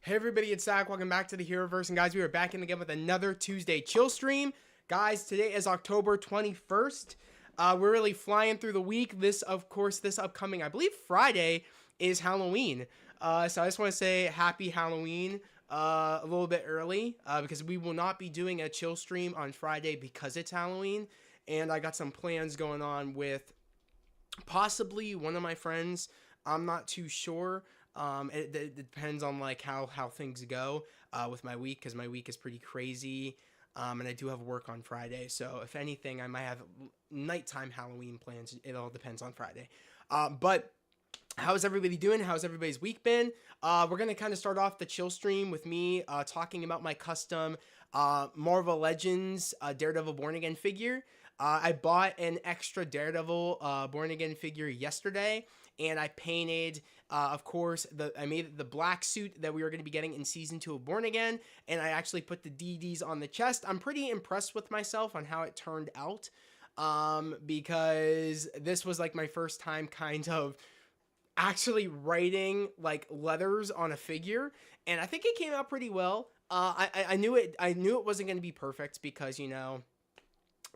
Hey everybody, it's Zach. Welcome back to the Heroverse. And guys, we are back in again with another Tuesday chill stream. Guys, today is October 21st. We're really flying through the week. Of course, this upcoming, I believe Friday is Halloween. So I just want to say happy Halloween a little bit early because we will not be doing a chill stream on Friday because it's Halloween. And I got some plans going on with possibly one of my friends. I'm not too sure. It depends on like how things go with my week because my week is pretty crazy. And I do have work on Friday, so if anything, I might have nighttime Halloween plans. It all depends on Friday. But how's everybody doing? How's everybody's week been? We're gonna kind of start off the chill stream with me talking about my custom Marvel Legends Daredevil Born Again figure. I bought an extra Daredevil Born Again figure yesterday, and I painted, of course, I made the black suit that we were going to be getting in season 2 of Born Again, and I actually put the DDs on the chest. I'm pretty impressed with myself on how it turned out, because this was like my first time kind of actually writing like letters on a figure, and I think it came out pretty well. I knew it wasn't going to be perfect because,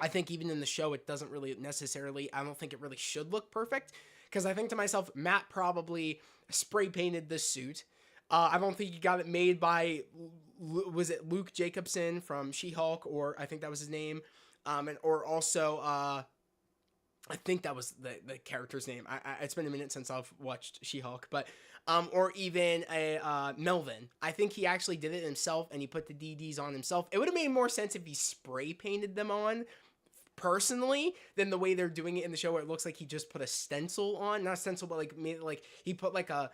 I think even in the show, it doesn't really necessarily, I don't think it really should look perfect. Because I think to myself, Matt probably spray painted this suit. I don't think he got it made by, was it Luke Jacobson from She-Hulk, or I think that was his name. Or also, I think that was the character's name. It's been a minute since I've watched She-Hulk, but, or even Melvin. I think he actually did it himself and he put the DDs on himself. It would have made more sense if he spray painted them on personally than the way they're doing it in the show, where it looks like he just put a stencil on, not a stencil, but like made like he put like a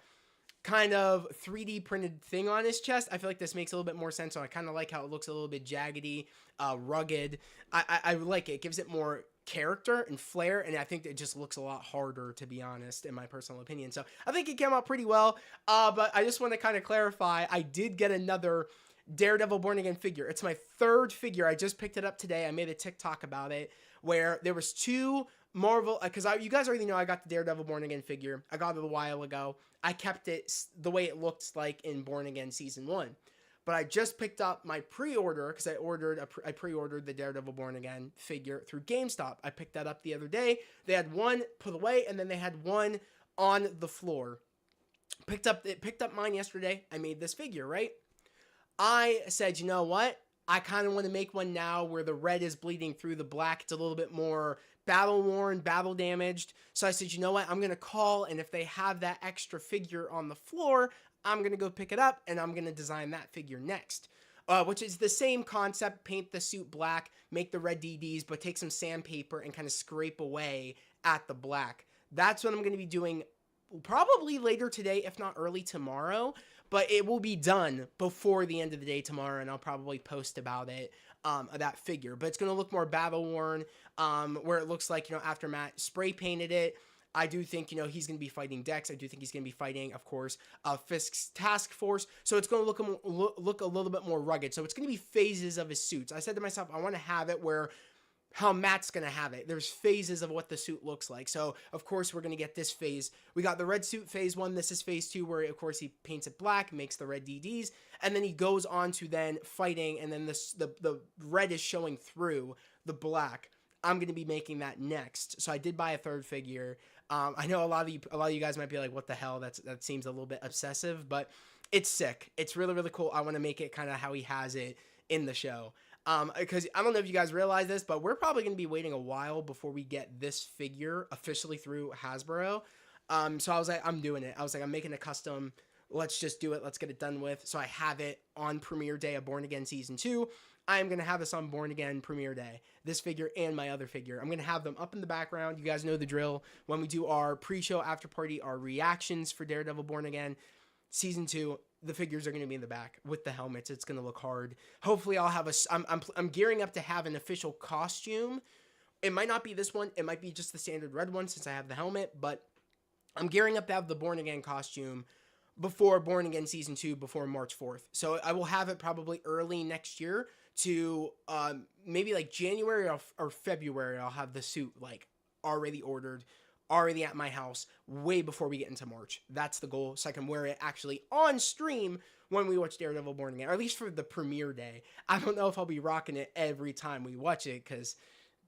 kind of 3D printed thing on his chest. I feel like this makes a little bit more sense. So I kind of like how it looks a little bit jaggedy, rugged. I like it. It gives it more character and flair, and I think it just looks a lot harder, to be honest, in my personal opinion. So I think it came out pretty well. But I just want to kind of clarify, I did get another Daredevil Born Again figure. It's my third figure. I just picked it up today. I made a TikTok about it where there was two Marvel, because you guys already know I got the Daredevil Born Again figure. I got it a while ago. I kept it the way it looked like in Born Again Season 1. But I just picked up my pre-order because I pre-ordered the Daredevil Born Again figure through GameStop. I picked that up the other day. They had one put away, and then they had one on the floor. Picked up mine yesterday. I made this figure, right? I said, you know what? I kind of want to make one now where the red is bleeding through the black. It's a little bit more battle worn, battle damaged. So I said, you know what? I'm going to call, and if they have that extra figure on the floor, I'm going to go pick it up, and I'm going to design that figure next. Which is the same concept. Paint the suit black, make the red DDs, but take some sandpaper and kind of scrape away at the black. That's what I'm going to be doing probably later today, if not early tomorrow. But it will be done before the end of the day tomorrow, and I'll probably post about it, that figure. But it's going to look more battle-worn, where it looks like, after Matt spray painted it, I do think, he's going to be fighting Dex. I do think he's going to be fighting, of course, Fisk's task force. So it's going to look a little bit more rugged. So it's going to be phases of his suits. I said to myself, I want to have it where how Matt's going to have it. There's phases of what the suit looks like. So, of course, we're going to get this phase. We got the red suit phase 1. This is phase 2, where, of course, he paints it black, makes the red DDs, and then he goes on to then fighting, and then the red is showing through the black. I'm going to be making that next. So I did buy a third figure. I know a lot of you guys might be like, what the hell? That seems a little bit obsessive, but it's sick. It's really, really cool. I want to make it kind of how he has it in the show. Because I don't know if you guys realize this, but we're probably going to be waiting a while before we get this figure officially through Hasbro. So I was like, I'm doing it. I was like, I'm making a custom. Let's just do it. Let's get it done with. So I have it on premiere day of Born Again Season 2. I am going to have this on Born Again premiere day. This figure and my other figure. I'm going to have them up in the background. You guys know the drill. When we do our pre-show after party, our reactions for Daredevil Born Again Season 2, the figures are going to be in the back with the helmets. It's going to look hard. Hopefully I'll have I'm gearing up to have an official costume. It might not be this one. It might be just the standard red one since I have the helmet, but I'm gearing up to have the Born Again costume before Born Again Season 2, before March 4th. So I will have it probably early next year to maybe like January or February. I'll have the suit like already ordered, already at my house way before we get into March. That's the goal, so I can wear it actually on stream when we watch Daredevil Born Again, or at least for the premiere day. I don't know if I'll be rocking it every time we watch it, because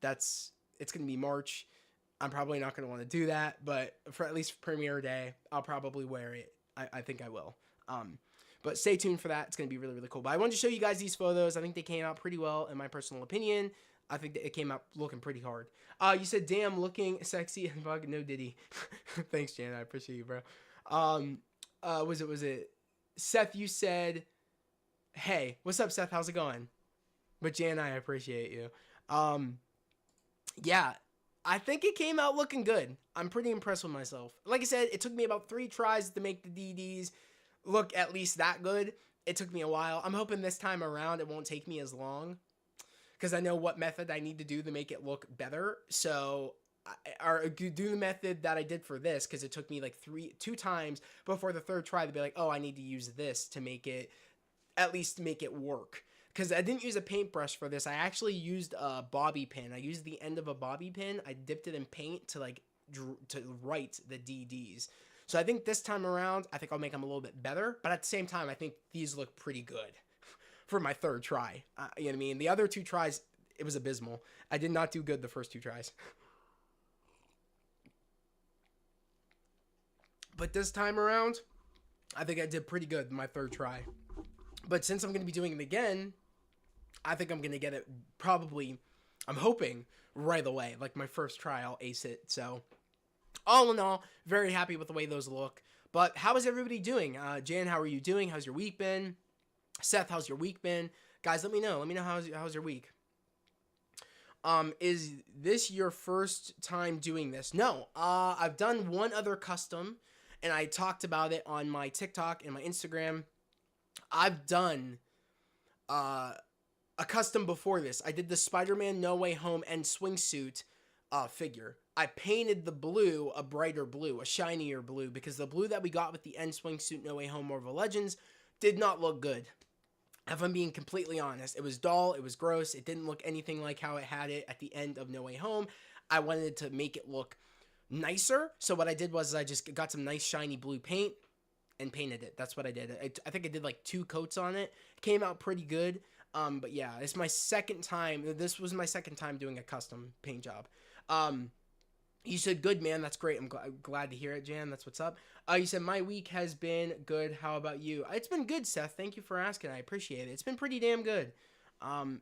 it's going to be March. I'm probably not going to want to do that, but for at least premiere day, I'll probably wear it. I think I will. But stay tuned for that. It's going to be really, really cool. But I wanted to show you guys these photos. I think they came out pretty well, in my personal opinion. I think that it came out looking pretty hard. You said, damn, looking sexy and fucking no Diddy. Thanks, Jan. I appreciate you, bro. Was it Seth? You said, hey, what's up, Seth? How's it going? But Jan, I appreciate you. Yeah, I think it came out looking good. I'm pretty impressed with myself. Like I said, it took me about 3 tries to make the DDs look at least that good. It took me a while. I'm hoping this time around it won't take me as long, because I know what method I need to do to make it look better. So, or do the method that I did for this, because it took me like 2 times before the 3rd try to be like, oh, I need to use this to make it, at least make it work. Because I didn't use a paintbrush for this. I actually used a bobby pin. I used the end of a bobby pin. I dipped it in paint to write the DDs. So I think this time around, I think I'll make them a little bit better. But at the same time, I think these look pretty good for my 3rd try. You know what I mean? The other 2 tries, it was abysmal. I did not do good the first 2 tries. But this time around, I think I did pretty good my 3rd try. But since I'm going to be doing it again, I think I'm going to get it probably, I'm hoping, right away. Like my first try, I'll ace it. So all in all, very happy with the way those look. But how is everybody doing? Jan, how are you doing? How's your week been? Seth, how's your week been? Guys, let me know. Let me know how's your week. Is this your first time doing this? No. I've done one other custom, and I talked about it on my TikTok and my Instagram. I've done a custom before this. I did the Spider-Man No Way Home and swingsuit figure. I painted the blue a brighter blue, a shinier blue, because the blue that we got with the end swingsuit No Way Home Marvel Legends did not look good. If I'm being completely honest, it was dull, it was gross, it didn't look anything like how it had it at the end of No Way Home. I wanted to make it look nicer, so what I did was I just got some nice shiny blue paint and painted it. That's what I did. I think I did like 2 coats on it. It came out pretty good. But yeah, it's my second time. This was my second time doing a custom paint job. You said, good, man. That's great. I'm glad to hear it, Jan. That's what's up. You said, my week has been good. How about you? It's been good, Seth. Thank you for asking. I appreciate it. It's been pretty damn good.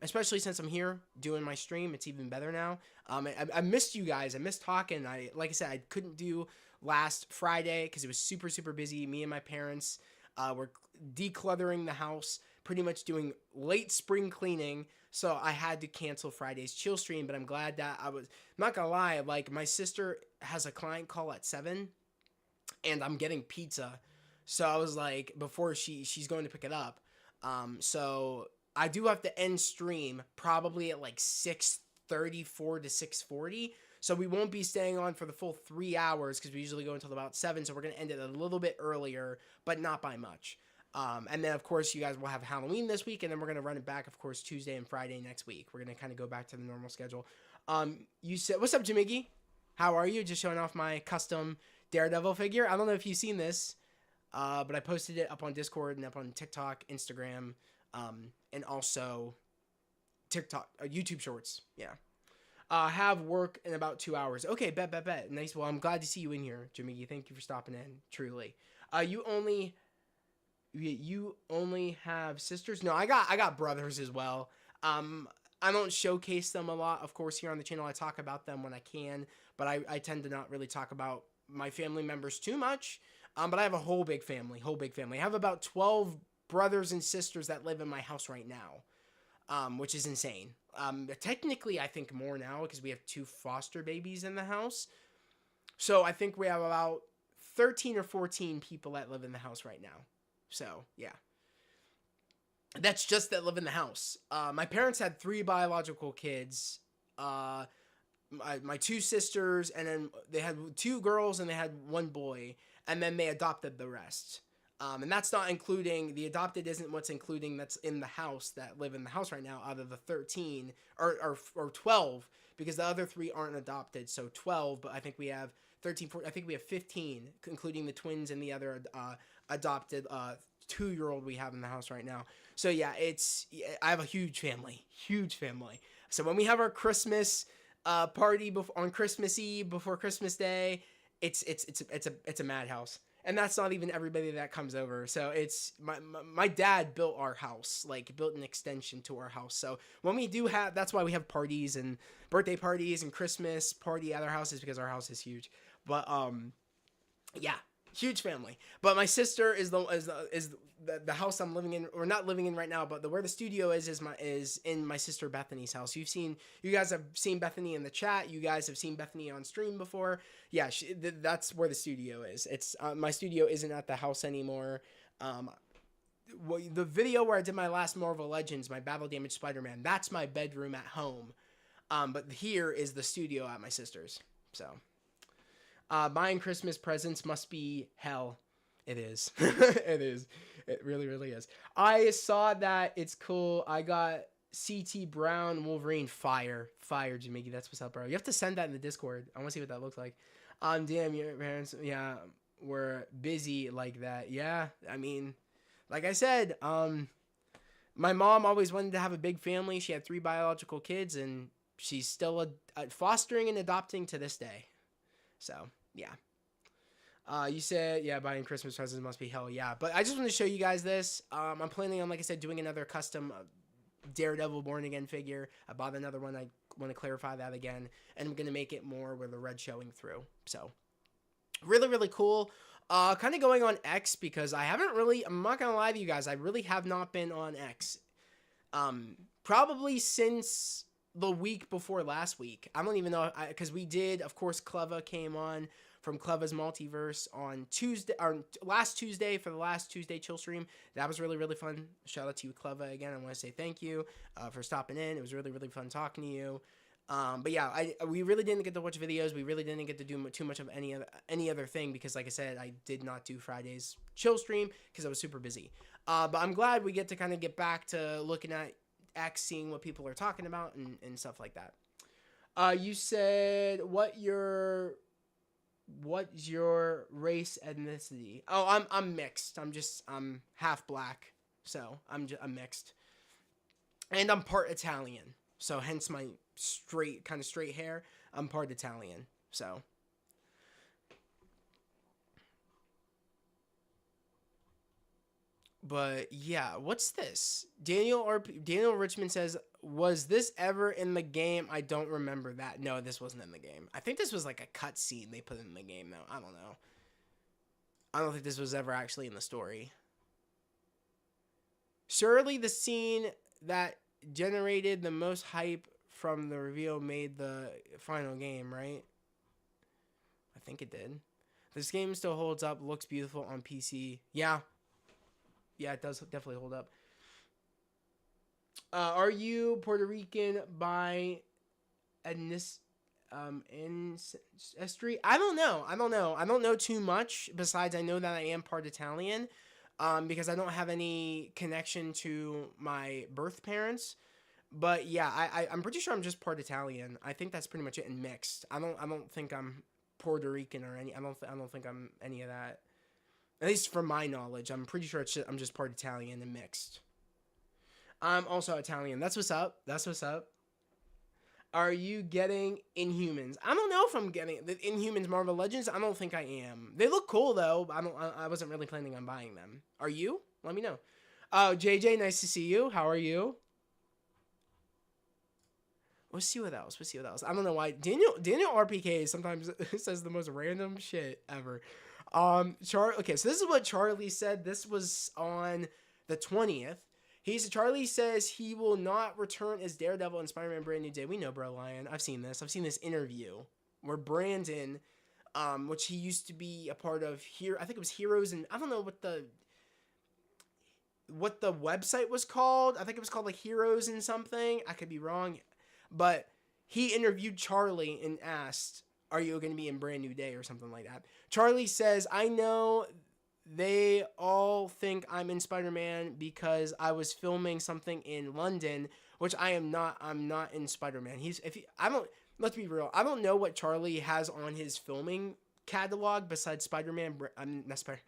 Especially since I'm here doing my stream. It's even better now. I missed you guys. I missed talking. Like I said, I couldn't do last Friday because it was super, super busy. Me and my parents were decluttering the house, pretty much doing late spring cleaning. So I had to cancel Friday's chill stream, but I'm glad that I'm not gonna lie, like my sister has a client call at 7 and I'm getting pizza. So I was like, before she's going to pick it up. So I do have to end stream probably at like 6:34 to 6:40. So we won't be staying on for the full 3 hours because we usually go until about 7. So we're going to end it a little bit earlier, but not by much. And then, of course, you guys will have Halloween this week, and then we're going to run it back, of course, Tuesday and Friday next week. We're going to kind of go back to the normal schedule. You said, what's up, Jamiggy? How are you? Just showing off my custom Daredevil figure. I don't know if you've seen this, but I posted it up on Discord and up on TikTok, Instagram, and also TikTok, YouTube Shorts. Yeah. Have work in about 2 hours. Okay, bet. Nice. Well, I'm glad to see you in here, Jamiggy. Thank you for stopping in, truly. You only have sisters? No, I got brothers as well. I don't showcase them a lot. Of course, here on the channel, I talk about them when I can, but I tend to not really talk about my family members too much. But I have a whole big family. I have about 12 brothers and sisters that live in my house right now, which is insane. Technically, I think more now because we have 2 foster babies in the house. So I think we have about 13 or 14 people that live in the house right now. So, yeah. That's just that live in the house. My parents had 3 biological kids. My 2 sisters, and then they had 2 girls and they had 1 boy. And then they adopted the rest. And that's not including the adopted, isn't what's including that's in the house, that live in the house right now, out of the 13 or 12, because the other three aren't adopted. So 12, but I think we have 13, 14, I think we have 15, including the twins and the other adopted 2-year-old we have in the house right now. So yeah, I have a huge family, huge family. So when we have our Christmas party on Christmas Eve before Christmas Day, it's a madhouse. And that's not even everybody that comes over. So it's my dad built our house, like built an extension to our house. So when we do have, that's why we have parties and birthday parties and Christmas party at our houses, because our house is huge. But yeah, huge family. But my sister is the house I'm living in, or not living in right now, but where the studio is in my sister Bethany's house. You guys have seen Bethany in the chat. You guys have seen Bethany on stream before. Yeah, that's where the studio is. It's my studio isn't at the house anymore. The video where I did my last Marvel Legends, my Battle Damage Spider-Man, that's my bedroom at home. But here is the studio at my sister's. So buying Christmas presents must be hell. It is. It is. It really, really is. I saw that. It's cool. I got CT Brown Wolverine fire, Jamaica. That's what's up, bro. You have to send that in the Discord. I want to see what that looks like. Damn, your parents, yeah, were busy like that. Yeah, I mean, like I said, my mom always wanted to have a big family. She had 3 biological kids, and she's still fostering and adopting to this day. So yeah. You said, yeah, buying Christmas presents must be hell. Yeah, but I just want to show you guys this. I'm planning on, like I said, doing another custom Daredevil Born Again figure. I bought another one. I want to clarify that again, and I'm going to make it more with the red showing through. So really, really cool. Kind of going on X, because I'm not going to lie to you guys, I really have not been on X. Probably since the week before last week. I don't even know, because we did, of course, Cleva came on from Cleva's Multiverse on Tuesday, or last Tuesday, for the last Tuesday chill stream. That was really, really fun. Shout out to you, Cleva, again. I want to say thank you for stopping in. It was really, really fun talking to you. But yeah, we really didn't get to watch videos. We really didn't get to do too much of any other thing, because, like I said, I did not do Friday's chill stream because I was super busy. But I'm glad we get to kind of get back to looking at X, seeing what people are talking about and stuff like that. You said what's your race ethnicity? Oh, I'm mixed. I'm half black, so I'm mixed, and I'm part Italian. So hence my straight hair. I'm part Italian. So but yeah, what's this? Daniel Richmond says, was this ever in the game? I don't remember that. No, this wasn't in the game. I think this was like a cutscene they put in the game, though. I don't know. I don't think this was ever actually in the story. Surely the scene that generated the most hype from the reveal made the final game, right? I think it did. This game still holds up, looks beautiful on PC. Yeah. Yeah, it does definitely hold up. Are you Puerto Rican by ancestry? I don't know. I don't know too much. Besides, I know that I am part Italian, because I don't have any connection to my birth parents. But yeah, I'm pretty sure I'm just part Italian. I think that's pretty much it, and mixed. I don't think I'm Puerto Rican or any. I don't think I'm any of that. At least from my knowledge, I'm pretty sure I'm just part Italian and mixed. I'm also Italian. That's what's up. That's what's up. Are you getting Inhumans? I don't know if I'm getting the Inhumans Marvel Legends. I don't think I am. They look cool though. I wasn't really planning on buying them. Are you? Let me know. Oh, JJ, nice to see you. How are you? Let's see what else. I don't know why Daniel RPK sometimes says the most random shit ever. Okay, so this is what Charlie said. This was on the 20th. Charlie says he will not return as Daredevil in Spider-Man Brand New Day. We know, bro, Lion. I've seen this interview where Brandon, which he used to be a part of here, I think it was Heroes, and I don't know what the website was called. I think it was called like Heroes and something. I could be wrong, but he interviewed Charlie and asked, are you going to be in Brand New Day or something like that? Charlie says, I know they all think I'm in Spider-Man because I was filming something in London, which I am not. I'm not in Spider-Man. I don't, let's be real. I don't know what Charlie has on his filming catalog besides Spider-Man. I'm not Spider.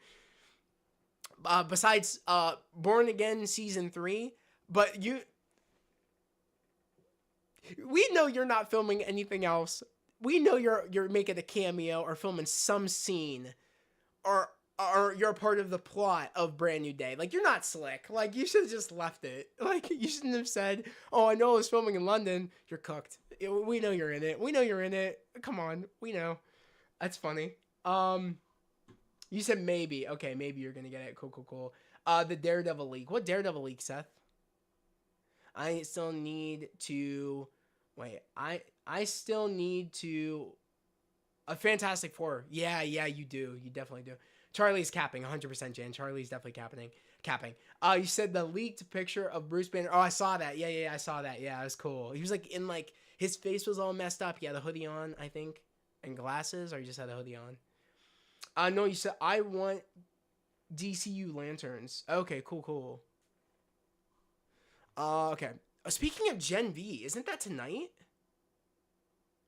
Besides Born Again season 3, but we know you're not filming anything else. We know you're making a cameo or filming some scene, or you're a part of the plot of Brand New Day. Like, you're not slick. Like, you should have just left it. Like, you shouldn't have said, "Oh, I know I was filming in London." You're cooked. We know you're in it. We know you're in it. Come on, we know. That's funny. You said maybe. Okay, maybe you're gonna get it. Cool. The Daredevil leak. What Daredevil leak, Seth? I still need to wait. I still need to a Fantastic Four. Yeah, you do. You definitely do. Charlie's capping 100%, Jan. Charlie's definitely capping. You said the leaked picture of Bruce Banner. Oh, I saw that. Yeah, I saw that. Yeah, it was cool. He was like in like his face was all messed up. He had a hoodie on, I think, and glasses, or he just had a hoodie on. No, you said I want DCU lanterns. Okay, cool. Okay. Speaking of Gen V, isn't that tonight?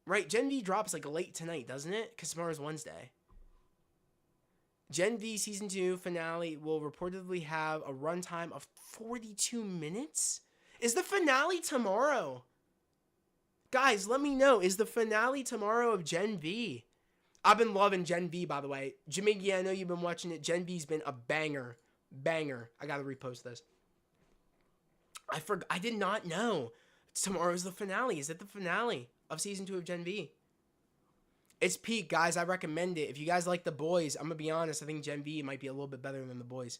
Right, Gen V drops like late tonight, doesn't it? Because tomorrow's Wednesday. Gen V Season 2 finale will reportedly have a runtime of 42 minutes? Is the finale tomorrow? Guys, let me know. Is the finale tomorrow of Gen V? I've been loving Gen V, by the way. Jimmy, I know you've been watching it. Gen V's been a banger. I gotta repost this. I did not know. Tomorrow's the finale. Is it the finale of Season 2 of Gen V? It's peak, guys. I recommend it. If you guys like The Boys, I'm going to be honest. I think Gen V might be a little bit better than The Boys.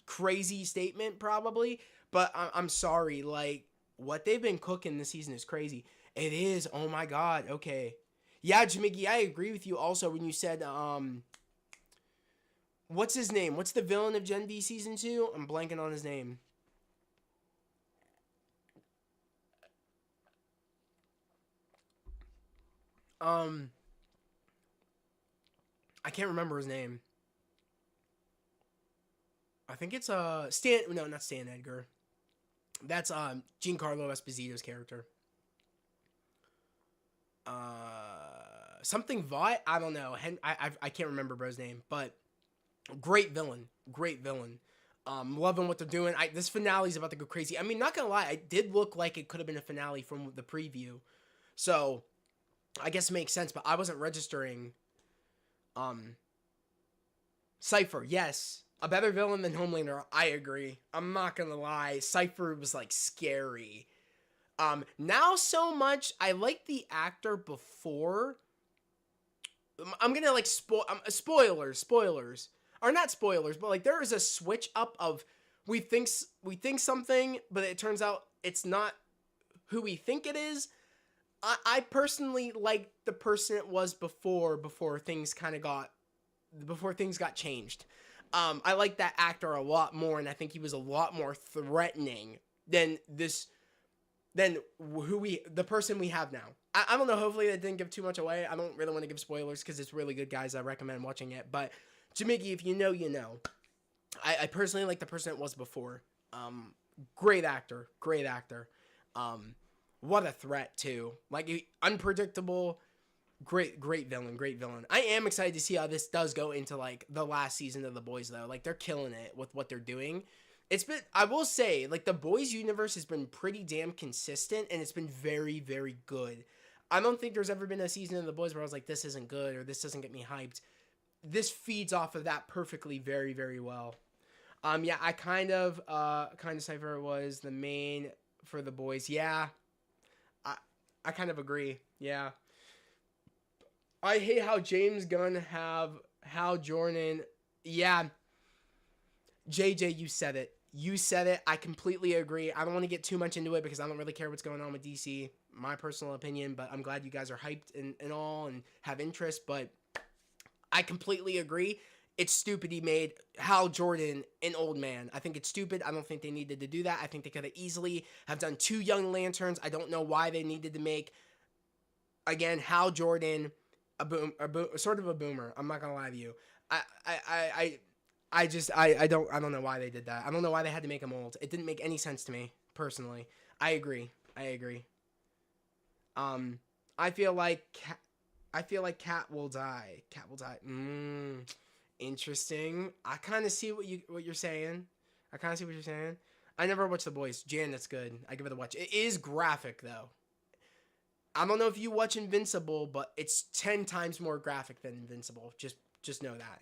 Crazy statement, probably. But I'm sorry. Like, what they've been cooking this season is crazy. It is. Oh, my God. Okay. Yeah, Jamiggy, I agree with you also when you said, what's his name? What's the villain of Gen V Season 2? I'm blanking on his name. I can't remember his name. I think it's Stan. No, not Stan Edgar. That's Giancarlo Esposito's character. Something Vought. I don't know. I can't remember bro's name, but great villain. Loving what they're doing. This finale's about to go crazy. I mean, not gonna lie, it did look like it could have been a finale from the preview, so I guess it makes sense. But I wasn't registering. Cypher, yes. A better villain than Homelander, I agree. I'm not gonna lie. Cypher was like scary. Now so much, I like the actor before. I'm gonna like spoilers. Or not spoilers, but like there is a switch up of we think something, but it turns out it's not who we think it is. I personally like the person it was before things got changed. I like that actor a lot more, and I think he was a lot more threatening than the person we have now. I don't know, hopefully that didn't give too much away. I don't really want to give spoilers because it's really good, guys. I recommend watching it. But Jamiki, if you know, you know. I personally like the person it was before. Great actor. What a threat too. Like, unpredictable. Great villain. I am excited to see how this does go into like the last season of The Boys though. Like, they're killing it with what they're doing. I will say, like, The Boys universe has been pretty damn consistent, and it's been very, very good. I don't think there's ever been a season of The Boys where I was like, this isn't good, or this doesn't get me hyped. This feeds off of that perfectly, very, very well. Yeah, I kind of Cypher was the main for The Boys. Yeah, I kind of agree. Yeah. I hate how James Gunn have Hal Jordan. Yeah. JJ, you said it. I completely agree. I don't want to get too much into it because I don't really care what's going on with DC. My personal opinion, but I'm glad you guys are hyped and all and have interest. But I completely agree. It's stupid he made Hal Jordan an old man. I think it's stupid. I don't think they needed to do that. I think they could have easily have done 2 Young Lanterns. I don't know why they needed to make, again, Hal Jordan sort of a boomer. I'm not going to lie to you. I don't know why they did that. I don't know why they had to make him old. It didn't make any sense to me personally. I agree. I agree. Um, I feel like I feel like Cat will die. Cat will die. Interesting. I kind of see what you're saying. I kind of see what you're saying. I never watched The Boys. Janet's good. I give it a watch. It is graphic though. I don't know if you watch Invincible, but it's 10 times more graphic than Invincible. Just know that.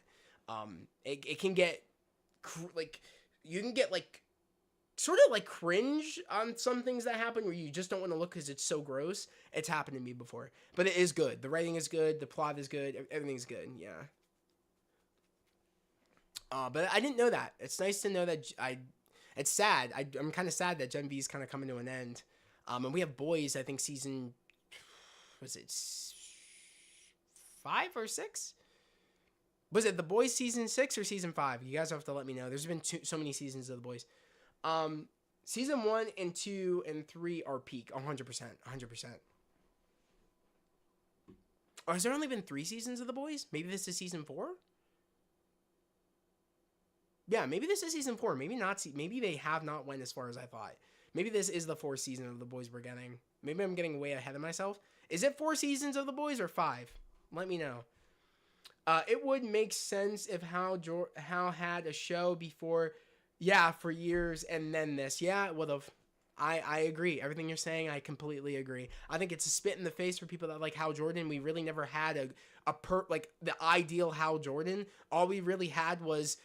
It can get like you can get like sort of like cringe on some things that happen where you just don't want to look because it's so gross. It's happened to me before, but it is good. The writing is good. The plot is good. Everything's good. Yeah. But I didn't know that. It's nice to know that It's sad. I'm kind of sad that Gen V is kind of coming to an end. And we have Boys. I think season was it 5 or 6? Was it The Boys season 6 or season 5? You guys have to let me know. There's been so many seasons of The Boys. Season 1 and 2 and 3 are peak. 100%. 100%. Or has there only been 3 seasons of The Boys? Maybe this is season 4? Yeah, maybe this is season 4. Maybe not. Maybe they have not went as far as I thought. Maybe this is the 4th season of The Boys we're getting. Maybe I'm getting way ahead of myself. Is it 4 seasons of The Boys or 5? Let me know. It would make sense if Hal had a show before, yeah, for years, and then this. Yeah, it would have. I agree. Everything you're saying, I completely agree. I think it's a spit in the face for people that like Hal Jordan. We really never had like the ideal Hal Jordan. All we really had was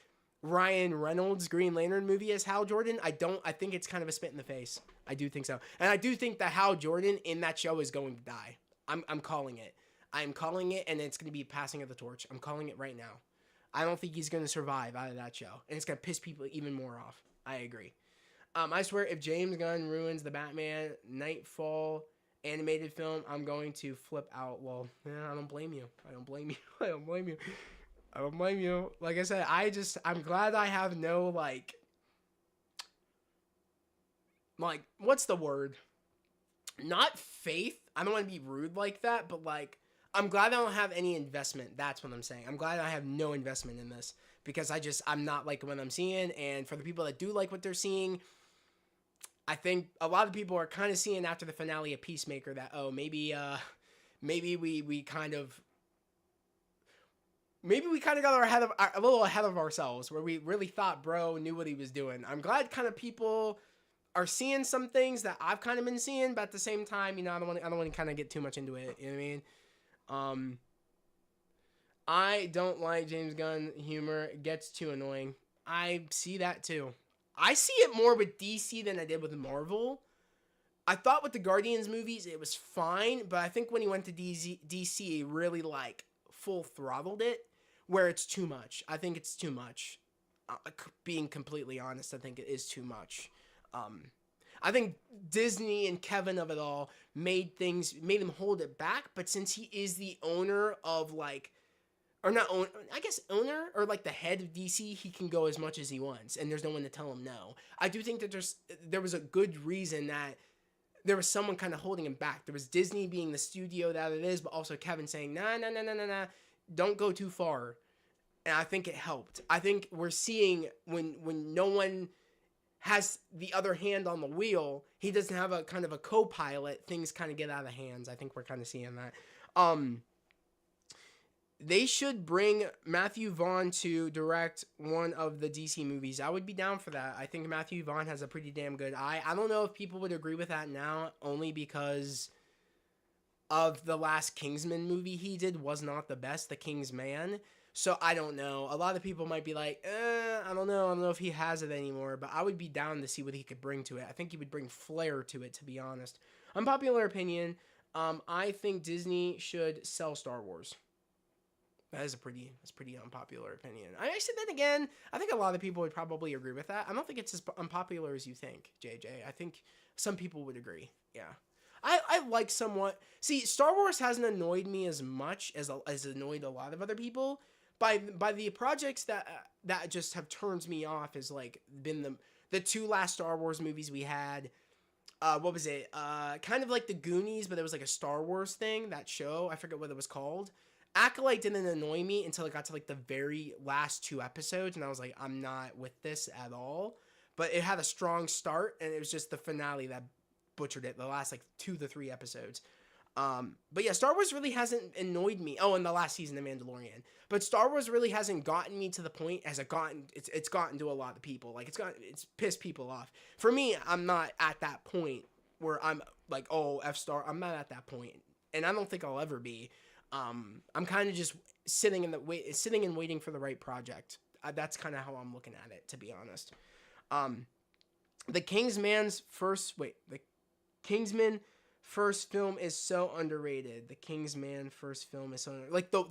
Ryan Reynolds' Green Lantern movie as Hal Jordan. I think it's kind of a spit in the face. I do think so. And I do think that Hal Jordan in that show is going to die. I'm calling it. I'm calling it, and it's going to be passing of the torch. I'm calling it right now. I don't think he's going to survive out of that show. And it's going to piss people even more off. I agree. I swear if James Gunn ruins the Batman Nightfall animated film, I'm going to flip out. Well, yeah, I don't blame you. I don't blame you. I don't blame you. I don't blame you. Like I said, I'm glad I have no, like, what's the word? Not faith. I don't want to be rude like that, but, like, I'm glad I don't have any investment. That's what I'm saying. I'm glad I have no investment in this because I'm not liking what I'm seeing. And for the people that do like what they're seeing, I think a lot of people are kind of seeing after the finale of Peacemaker that, oh, maybe we kind of got a little ahead of ourselves where we really thought bro knew what he was doing. I'm glad kind of people are seeing some things that I've kind of been seeing, but at the same time, I don't want to kind of get too much into it. You know what I mean? I don't like James Gunn humor. It gets too annoying. I see that too. I see it more with DC than I did with Marvel. I thought with the Guardians movies, it was fine, but I think when he went to DC, he really like full throttled it where it's too much. I think it's too much. Being completely honest, I think it is too much. I think Disney and Kevin of it all made him hold it back, but since he is the owner of owner or like the head of DC, he can go as much as he wants and there's no one to tell him no. I do think that there was a good reason that there was someone kind of holding him back. There was Disney being the studio that it is, but also Kevin saying, nah, don't go too far. And I think it helped. I think we're seeing when no one has the other hand on the wheel, he doesn't have a kind of a co-pilot, things kind of get out of hands. I think we're kind of seeing that. They should bring Matthew Vaughn to direct one of the DC movies. I would be down for that. I think Matthew Vaughn has a pretty damn good eye. I don't know if people would agree with that now, only because of the last Kingsman movie he did was not the best, The King's Man. So I don't know. A lot of people might be like, I don't know. I don't know if he has it anymore. But I would be down to see what he could bring to it. I think he would bring flair to it, to be honest. Unpopular opinion. I think Disney should sell Star Wars. That's pretty unpopular opinion. I said that again. I think a lot of people would probably agree with that. I don't think it's as unpopular as you think, JJ. I think some people would agree. Yeah. I like somewhat. See, Star Wars hasn't annoyed me as much as annoyed a lot of other people. By the projects that just have turned me off has like been the 2 last Star Wars movies we had. What was it? Kind of like the Goonies, but it was like a Star Wars thing. That show, I forget what it was called. Acolyte didn't annoy me until it got to like the very last two episodes, and I was like, I'm not with this at all. But it had a strong start, and it was just the finale that butchered it. The last like 2 to 3 episodes. But yeah, Star Wars really hasn't annoyed me. Oh, and the last season of Mandalorian. But Star Wars really hasn't gotten me to the point as it's gotten to a lot of people. Like it's pissed people off. For me, I'm not at that point where I'm like, oh, F Star. I'm not at that point, and I don't think I'll ever be. I'm kind of just sitting and waiting for the right project. That's kind of how I'm looking at it, to be honest. The Kingsman first film is so underrated. The Kingsman first film is so like the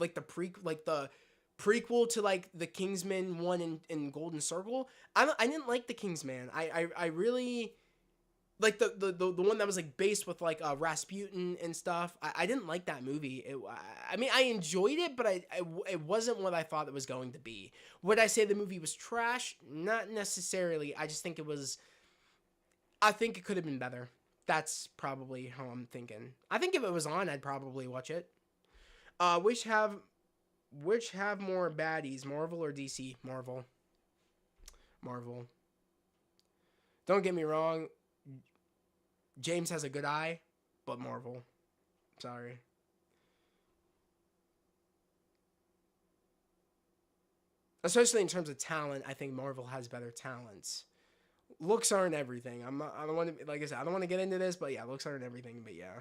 prequel to like the Kingsman one in Golden Circle. I didn't like the Kingsman. I really like the one that was like based with like Rasputin and stuff. I didn't like that movie. I mean, I enjoyed it, but it wasn't what I thought it was going to be. Would I say the movie was trash? Not necessarily. I just think I think it could have been better. That's probably how I'm thinking. I think if it was on, I'd probably watch it. Which have more baddies, Marvel or DC? Marvel. Don't get me wrong. James has a good eye, but Marvel. Sorry. Especially in terms of talent, I think Marvel has better talents. Looks aren't everything. I don't want to, like I said, I don't want to get into this, but yeah, looks aren't everything. But yeah,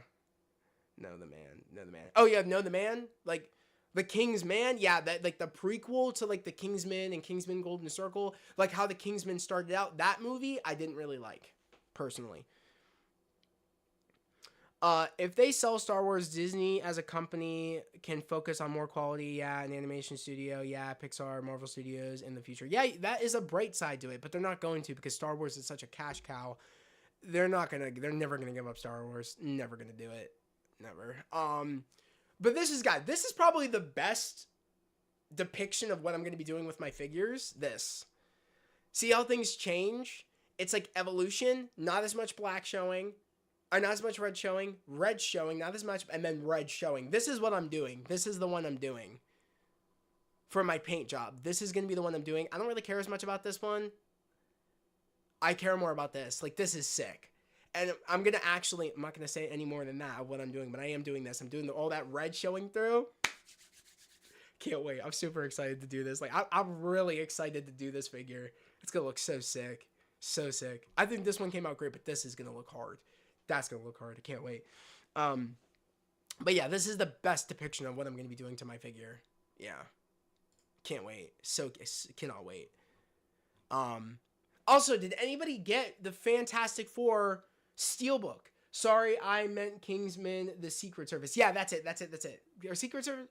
Know the Man. Oh yeah, Know the Man. Like the King's Man. Yeah, that like the prequel to like the Kingsman and Kingsman Golden Circle. Like how the Kingsman started out. That movie I didn't really like personally. If they sell Star Wars, Disney as a company can focus on more quality. Yeah, an animation studio. Yeah, Pixar, Marvel Studios in the future. Yeah, that is a bright side to it, but they're not going to because Star Wars is such a cash cow. They're never gonna give up Star Wars. Never gonna do it. Never. But this is probably the best depiction of what I'm gonna be doing with my figures. This. See how things change? It's like evolution. Not as much black showing. Not as much red showing, not as much, and then red showing. This is what I'm doing. This is the one I'm doing for my paint job. This is going to be the one I'm doing. I don't really care as much about this one. I care more about this. Like, this is sick. And I'm not going to say any more than that of what I'm doing, but I am doing this. I'm doing all that red showing through. Can't wait. I'm super excited to do this. Like, I'm really excited to do this figure. It's going to look so sick. So sick. I think this one came out great, but this is going to look hard. That's going to look hard. I can't wait. But yeah, this is the best depiction of what I'm going to be doing to my figure. Yeah. Can't wait. Cannot wait. Also, did anybody get the Fantastic Four Steelbook? Sorry, I meant Kingsman, the Secret Service. Yeah, that's it. Or Secret Service?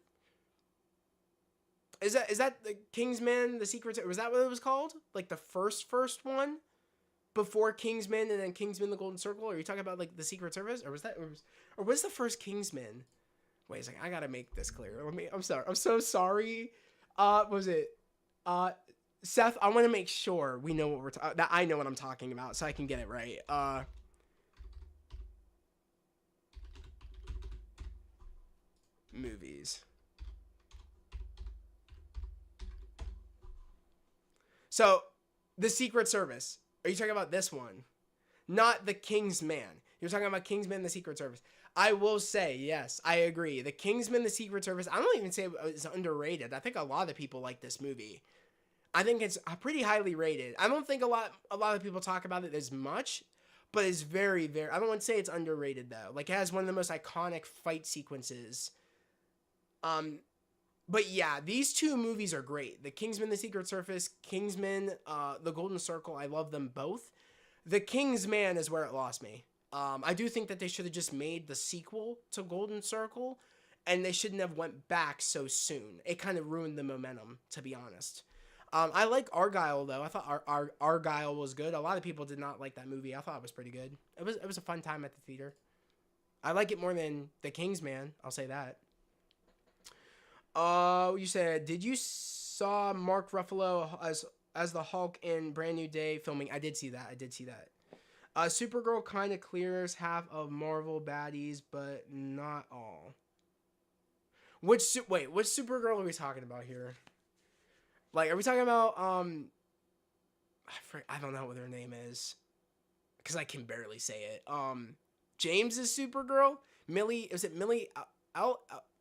Is that the Kingsman, the Secret Service? Was that what it was called? Like the first one? Before Kingsman and then Kingsman the Golden Circle? Are you talking about like the Secret Service? Or was the first Kingsman? Wait a second, I gotta make this clear. I'm sorry. I'm so sorry. Was it Seth, I want to make sure we know what that I know what I'm talking about so I can get it right. Movies. So, the Secret Service. Are you talking about this one? Not the Kingsman. You're talking about Kingsman, the Secret Service. I will say, yes, I agree. The Kingsman, the Secret Service, I don't even say it's underrated. I think a lot of people like this movie. I think it's pretty highly rated. I don't think a lot of people talk about it as much, but it's very, very, I don't want to say it's underrated though. Like it has one of the most iconic fight sequences. But yeah, these two movies are great. The Kingsman, the Secret Service, Kingsman, the Golden Circle. I love them both. The Kingsman is where it lost me. I do think that they should have just made the sequel to Golden Circle, and they shouldn't have went back so soon. It kind of ruined the momentum, to be honest. I like Argyle though. I thought Argyle was good. A lot of people did not like that movie. I thought it was pretty good. It was a fun time at the theater. I like it more than the Kingsman. I'll say that. You said, did you saw Mark Ruffalo as the Hulk in Brand New Day filming? I did see that. Supergirl kind of clears half of Marvel baddies, but not all. Wait, which Supergirl are we talking about here? Like, are we talking about I don't know what her name is because I can barely say it. James's Supergirl, Millie. Is it Millie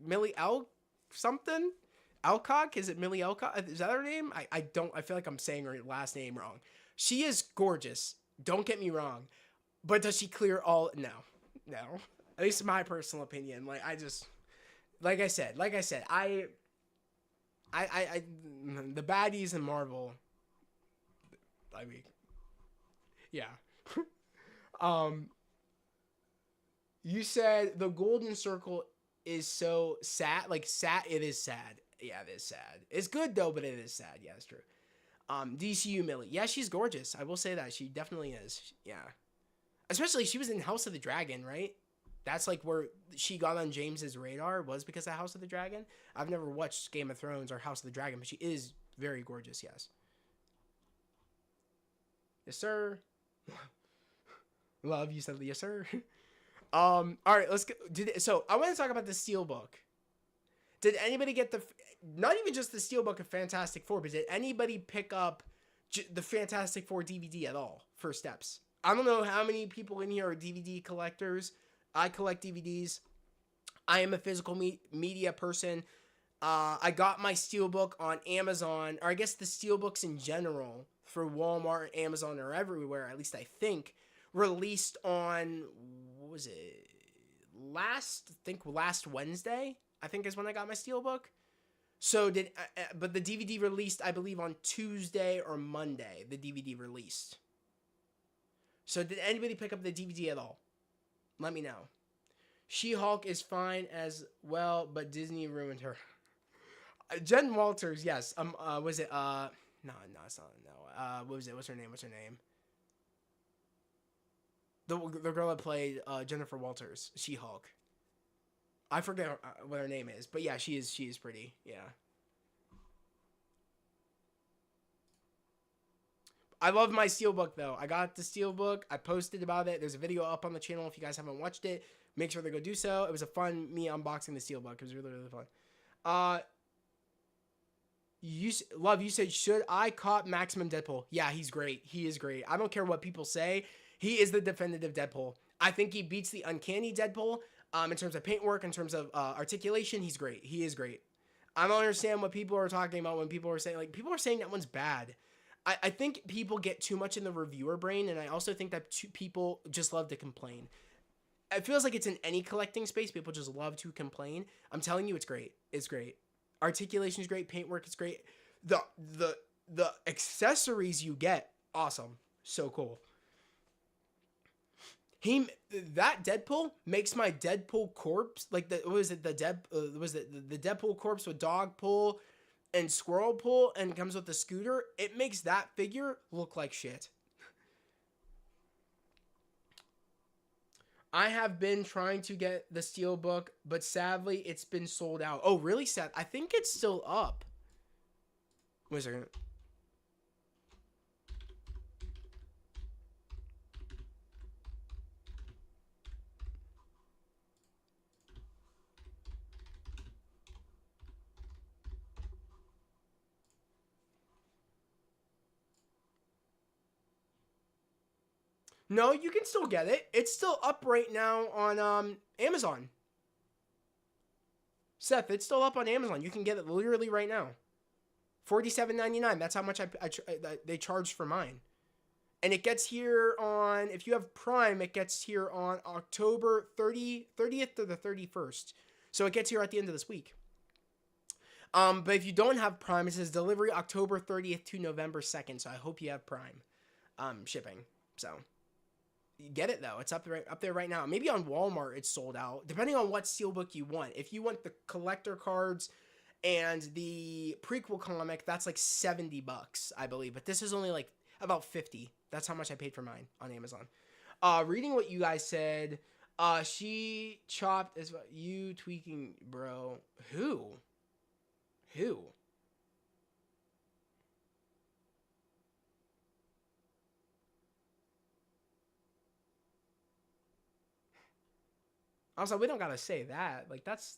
Millie Al something? Alcock? Is it Millie Alcock? Is that her name? I don't. I feel like I'm saying her last name wrong. She is gorgeous. Don't get me wrong, but does she clear all? No, no. At least in my personal opinion. Like I just, like I said, I the baddies in Marvel. I mean, yeah. um, you said the Golden Circle is so sad. Like sad, it is sad. Yeah, it is sad. It's good though, but it is sad. Yeah, it's true. DCU Millie. Yeah, she's gorgeous. I will say that she definitely is. Yeah, especially she was in House of the Dragon, right? That's like where she got on James's radar was because of House of the Dragon. I've never watched Game of Thrones or House of the Dragon, but she is very gorgeous. Yes. Yes, sir. Love you said yes, sir. All right, let's go. So I want to talk about the Steelbook. Did anybody get not even just the Steelbook of Fantastic Four, but did anybody pick up the Fantastic Four DVD at all? First steps. I don't know how many people in here are DVD collectors. I collect DVDs. I am a physical media person. I got my Steelbook on Amazon, or I guess the Steelbooks in general for Walmart, Amazon, or everywhere, at least I think, released on, what was it? Last Wednesday, I think is when I got my Steelbook. So but the DVD released, I believe, on Tuesday or Monday, the DVD released. So did anybody pick up the DVD at all? Let me know. She-Hulk is fine as well, but Disney ruined her. Jen Walters, yes. Was it, no, it's not, no. What was it? What's her name? The girl that played, Jennifer Walters, She-Hulk. I forget what her name is, but yeah, she is pretty, yeah. I love my Steelbook, though. I got the Steelbook. I posted about it. There's a video up on the channel if you guys haven't watched it. Make sure to go do so. It was a fun, me unboxing the Steelbook. It was really, really fun. You said, should I cop Maximum Deadpool? Yeah, he's great. He is great. I don't care what people say. He is the definitive Deadpool. I think he beats the Uncanny Deadpool in terms of paintwork, in terms of articulation. He's great. He is great. I don't understand what people are talking about when people are saying, like, people are saying that one's bad. I think people get too much in the reviewer brain, and I also think that people just love to complain. It feels like it's in any collecting space. People just love to complain. I'm telling you, it's great. It's great. Articulation is great. Paintwork is great. The accessories you get, awesome. So cool. That Deadpool makes my Deadpool corpse like the the Deadpool corpse with dog pull and squirrel pull and comes with the scooter. It makes that figure look like shit. I have been trying to get the Steelbook, but sadly it's been sold out. Oh, really sad. I think it's still up. Wait a second. No, you can still get it. It's still up right now on Amazon. Seth, it's still up on Amazon. You can get it literally right now. $47.99. That's how much they charged for mine. And it gets here on, if you have Prime, it gets here on October 30th to the 31st. So it gets here at the end of this week. But if you don't have Prime, it says delivery October 30th to November 2nd. So I hope you have Prime shipping. So get it though. It's up there right now. Maybe on Walmart it's sold out, depending on what Steelbook you want. If you want the collector cards and the prequel comic, that's like $70, I believe. But this is only like about 50. That's how much I paid for mine on Amazon. Reading what you guys said, she chopped as well. You tweaking, bro. Who? I was like, we don't gotta say that. Like, that's,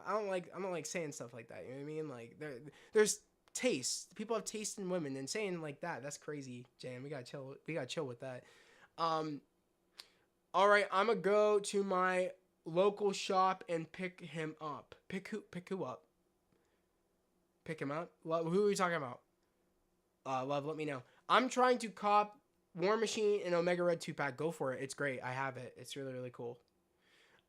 I don't like saying stuff like that. You know what I mean? Like there's taste. People have taste in women, and saying like that, that's crazy, Jan. We gotta chill. We gotta chill with that. Um, all right, I'm gonna go to my local shop and pick him up. Pick who up? Pick him up. Love, who are we talking about? Love, let me know. I'm trying to cop War Machine and Omega Red 2-pack. Go for it. It's great. I have it. It's really, really cool.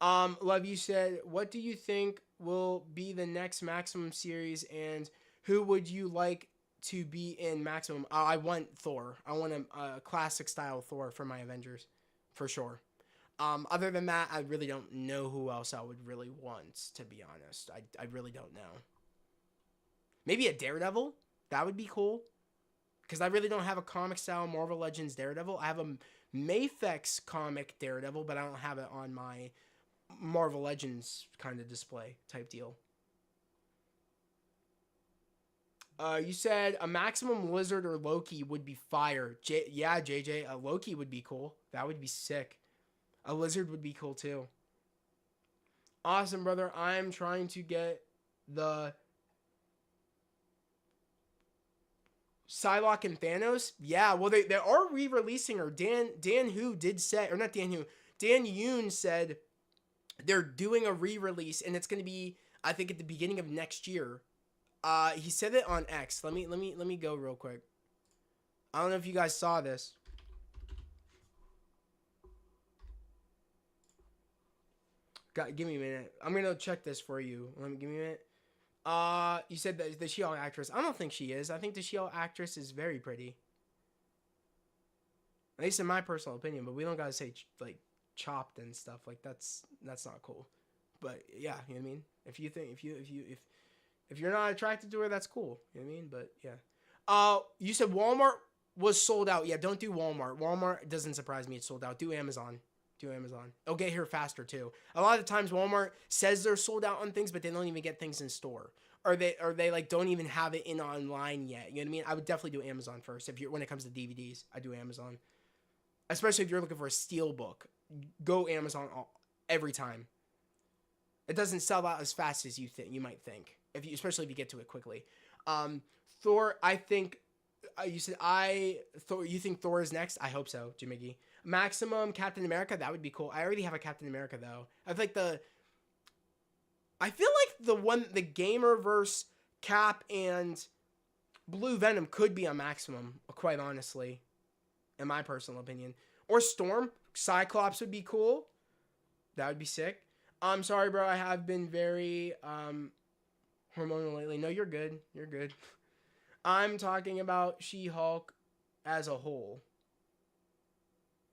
Love, you said, what do you think will be the next Maximum series, and who would you like to be in Maximum? I want Thor. I want a classic style Thor for my Avengers, for sure. Other than that, I really don't know who else I would really want, to be honest. I really don't know. Maybe a Daredevil? That would be cool. Because I really don't have a comic style Marvel Legends Daredevil. I have a Mafex comic Daredevil, but I don't have it on my Marvel Legends kind of display type deal. You said a Maximum Lizard or Loki would be fire. Yeah, JJ, a Loki would be cool. That would be sick. A Lizard would be cool too. Awesome, brother. I'm trying to get the Psylocke and Thanos. Yeah, well, they are re-releasing her. Dan Hu did say, or not Dan Hu, Dan Yoon said they're doing a re-release, and it's going to be, I think, at the beginning of next year. He said it on X. Let me go real quick. I don't know if you guys saw this. Give me a minute. I'm gonna check this for you. Give me a minute. You said that the She-Hulk actress. I don't think she is. I think the She-Hulk actress is very pretty. At least in my personal opinion. But we don't gotta say like chopped and stuff. Like that's not cool. But yeah, you know what I mean. If you're not attracted to her, that's cool. You know what I mean. But yeah. You said Walmart was sold out. Yeah, don't do Walmart. Walmart doesn't surprise me. It's sold out. Do Amazon. It'll get here faster too. A lot of times Walmart says they're sold out on things, but they don't even get things in store. Or they like don't even have it in online yet. You know what I mean? I would definitely do Amazon first. When it comes to DVDs, I do Amazon. Especially if you're looking for a steel book. Go Amazon every time. It doesn't sell out as fast as you might think. Especially if you get to it quickly. Thor, I think you said you think Thor is next? I hope so, Jimmy. Maximum Captain America, that would be cool. I already have a Captain America though. I feel like the Gamerverse Cap and Blue Venom could be a Maximum, quite honestly, in my personal opinion. Or Storm, Cyclops would be cool. That would be sick. I'm sorry, bro. I have been very hormonal lately. No, you're good. You're good. I'm talking about She-Hulk as a whole.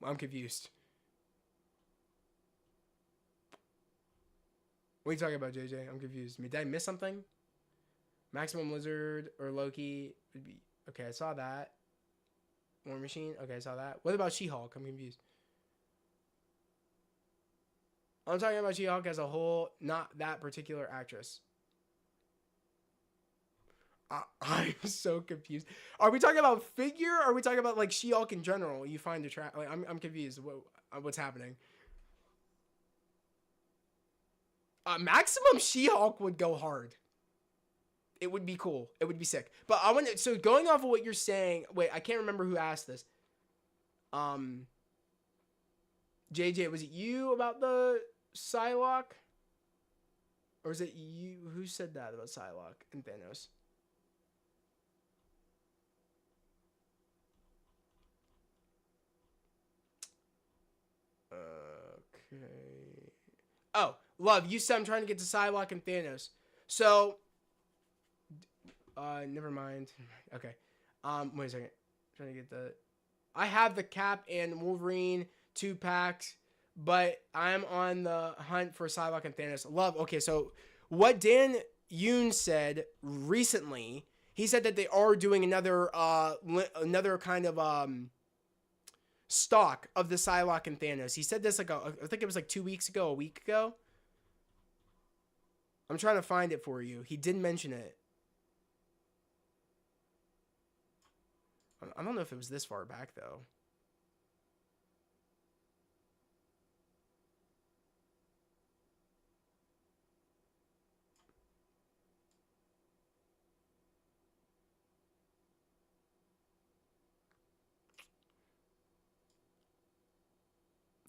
I'm confused. What are you talking about, JJ? I'm confused. Did I miss something? Maximum Lizard or Loki would be... Okay, I saw that. War Machine? Okay, I saw that. What about She-Hulk? I'm confused. I'm talking about She-Hulk as a whole, not that particular actress. I'm so confused. Are we talking about figure? Or are we talking about like She-Hulk in general? You find like I'm confused. What's happening? Maximum She-Hulk would go hard. It would be cool. It would be sick. But I want to. So going off of what you're saying, wait, I can't remember who asked this. JJ, was it you about the Psylocke? Or is it you who said that about Psylocke and Thanos? Okay. Oh, Love, you said I'm trying to get to Psylocke and Thanos. So, never mind. Okay. Wait a second. I'm trying to get I have the Cap and Wolverine 2-packs, but I'm on the hunt for Psylocke and Thanos. Love, okay, so what Dan Yoon said recently, he said that they are doing another kind of, stock of the Psylocke and Thanos. He said this I think it was like 2 weeks ago, a week ago. I'm trying to find it for you. He did mention it. I don't know if it was this far back though.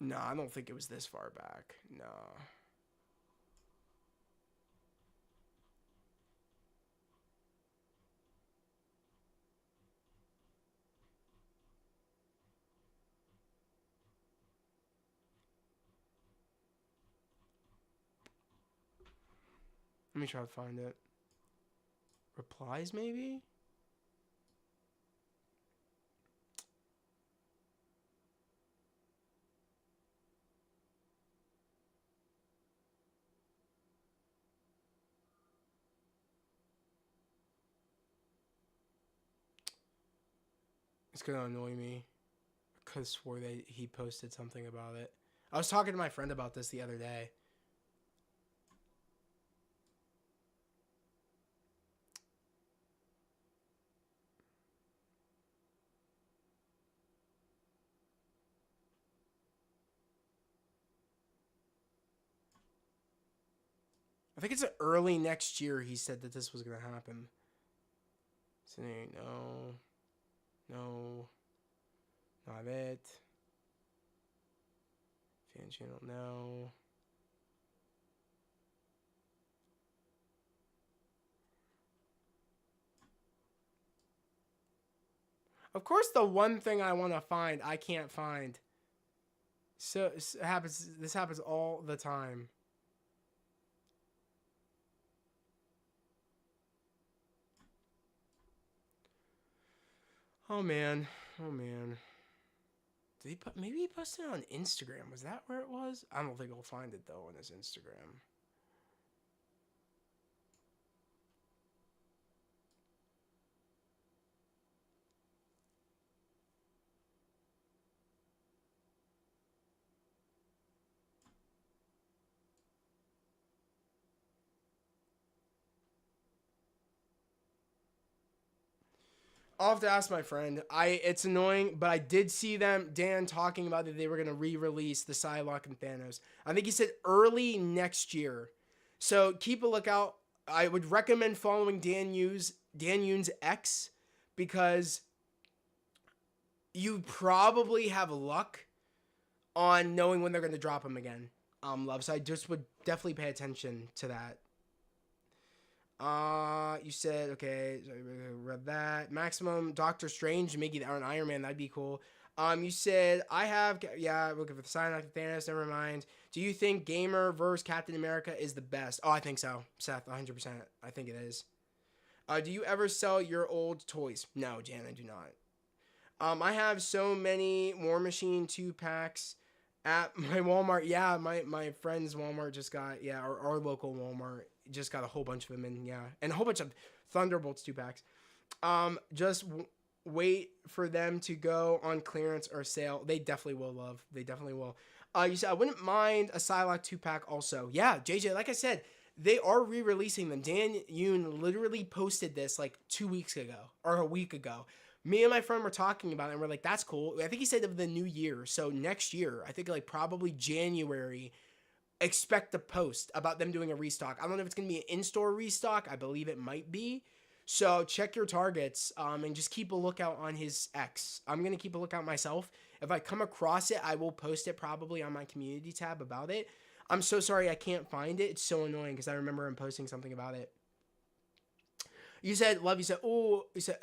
No, I don't think it was this far back. No. Let me try to find it. Replies, maybe? It's gonna annoy me. I could have swore that he posted something about it. I was talking to my friend about this the other day. I think it's early next year he said that this was going to happen. So, no. No. Not it. Fan channel, no. Of course, the one thing I want to find, I can't find. So, this happens all the time. Oh man, oh man. Did he put? Maybe he posted it on Instagram. Was that where it was? I don't think I'll find it though on his Instagram. I'll have to ask my friend. It's annoying, but I did see Dan talking about that they were gonna re-release the Psylocke and Thanos. I think he said early next year. So keep a lookout. I would recommend following Dan Yoon's X because you probably have luck on knowing when they're gonna drop him again. Love. So I just would definitely pay attention to that. You said, okay, so I read that. Maximum Doctor Strange, Mickey, or an Iron Man, that'd be cool. You said, looking for the sign like Thanos, never mind. Do you think Gamer versus Captain America is the best? Oh, I think so, Seth, 100%. I think it is. Do you ever sell your old toys? No, Jan, I do not. I have so many War Machine 2-packs at my Walmart. Yeah, my friend's Walmart just got, our local Walmart just got a whole bunch of them in, and a whole bunch of Thunderbolts 2-packs. Just wait for them to go on clearance or sale. They definitely will, love. They definitely will. You said I wouldn't mind a Psylocke 2-pack also. Yeah, JJ, like I said, they are re-releasing them. Dan Yoon literally posted this like 2 weeks ago or a week ago. Me and my friend were talking about it, and we're like, that's cool. I think he said of the new year. So next year, I think like probably January, expect a post about them doing a restock. I don't know if it's going to be an in-store restock. I believe it might be. So check your targets and just keep a lookout on his X. I'm going to keep a lookout myself. If I come across it, I will post it probably on my community tab about it. I'm so sorry I can't find it. It's so annoying because I remember him posting something about it. You said, love, you said,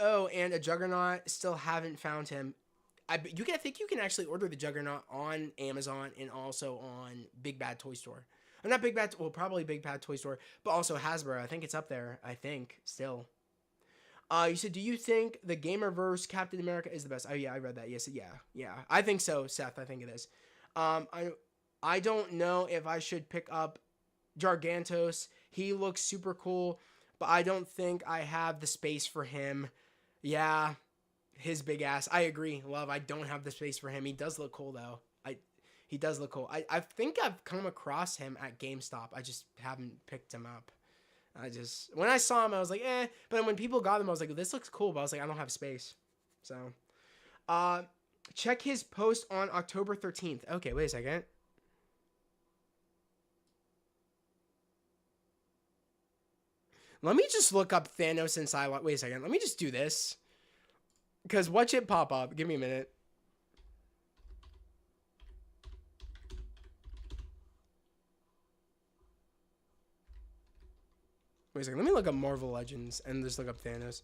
and a Juggernaut, still haven't found him. I think you can actually order the Juggernaut on Amazon and also on Big Bad Toy Store. Or not Big Bad, well, probably Big Bad Toy Store, but also Hasbro. I think it's up there, I think, still. You said, do you think the Gamerverse Captain America is the best? Oh, yeah, I read that. Yes, yeah. I think so, Seth. I think it is. I don't know if I should pick up Gargantos. He looks super cool, but I don't think I have the space for him. Yeah, his big ass. I agree, love. I don't have the space for him. He does look cool, though. He does look cool. I think I've come across him at GameStop. I just haven't picked him up. When I saw him, I was like, eh. But when people got him, I was like, this looks cool. But I was like, I don't have space. So, check his post on October 13th. Okay, wait a second. Let me just look up Thanos and Psylocke. Wait a second. Let me just do this. Because watch it pop up. Give me a minute. Wait a second. Let me look up Marvel Legends and just look up Thanos.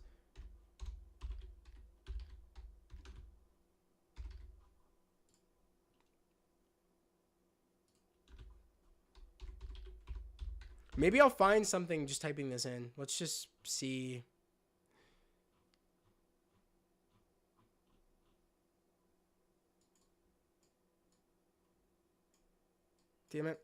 Maybe I'll find something just typing this in. Let's just see. Damn it.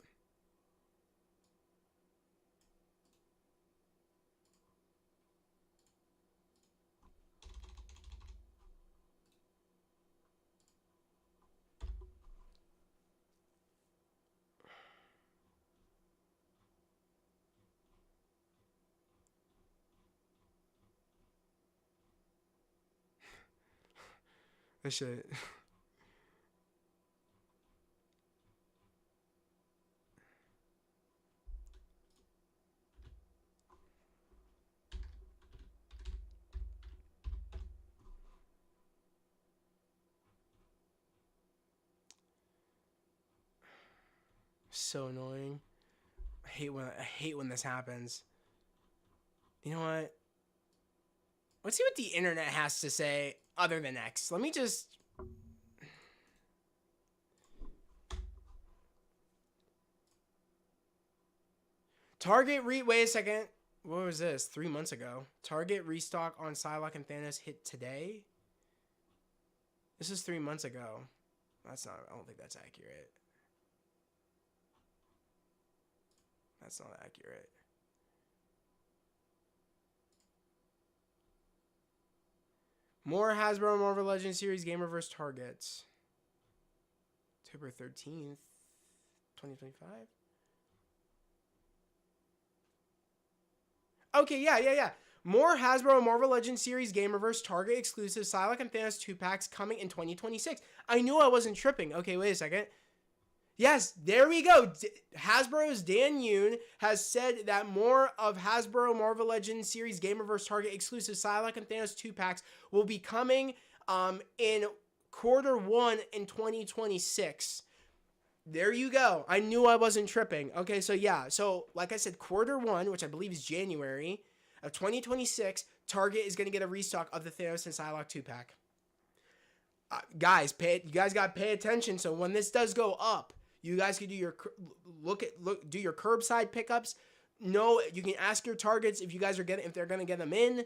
This shit. So annoying. I hate when this happens. You know what? Let's see what the internet has to say other than X. Let me just... Wait a second. What was this? 3 months ago. Target restock on Psylocke and Thanos hit today? This is 3 months ago. That's not... I don't think that's accurate. That's not accurate. More Hasbro Marvel Legends series Gamerverse targets. October 13th, 2025. Okay, yeah. More Hasbro Marvel Legends series Gamerverse Target exclusive Psylocke and Thanos 2-packs coming in 2026. I knew I wasn't tripping. Okay, wait a second. Yes, there we go. Hasbro's Dan Yoon has said that more of Hasbro Marvel Legends series Gamerverse Target exclusive Psylocke and Thanos 2-packs will be coming in Q1 in 2026. There you go. I knew I wasn't tripping. Okay, so yeah. So, like I said, Q1, which I believe is January of 2026, Target is going to get a restock of the Thanos and Psylocke 2-pack. Guys, you guys got to pay attention. So when this does go up, you guys can do your do your curbside pickups. No, you can ask your targets if they're gonna get them in.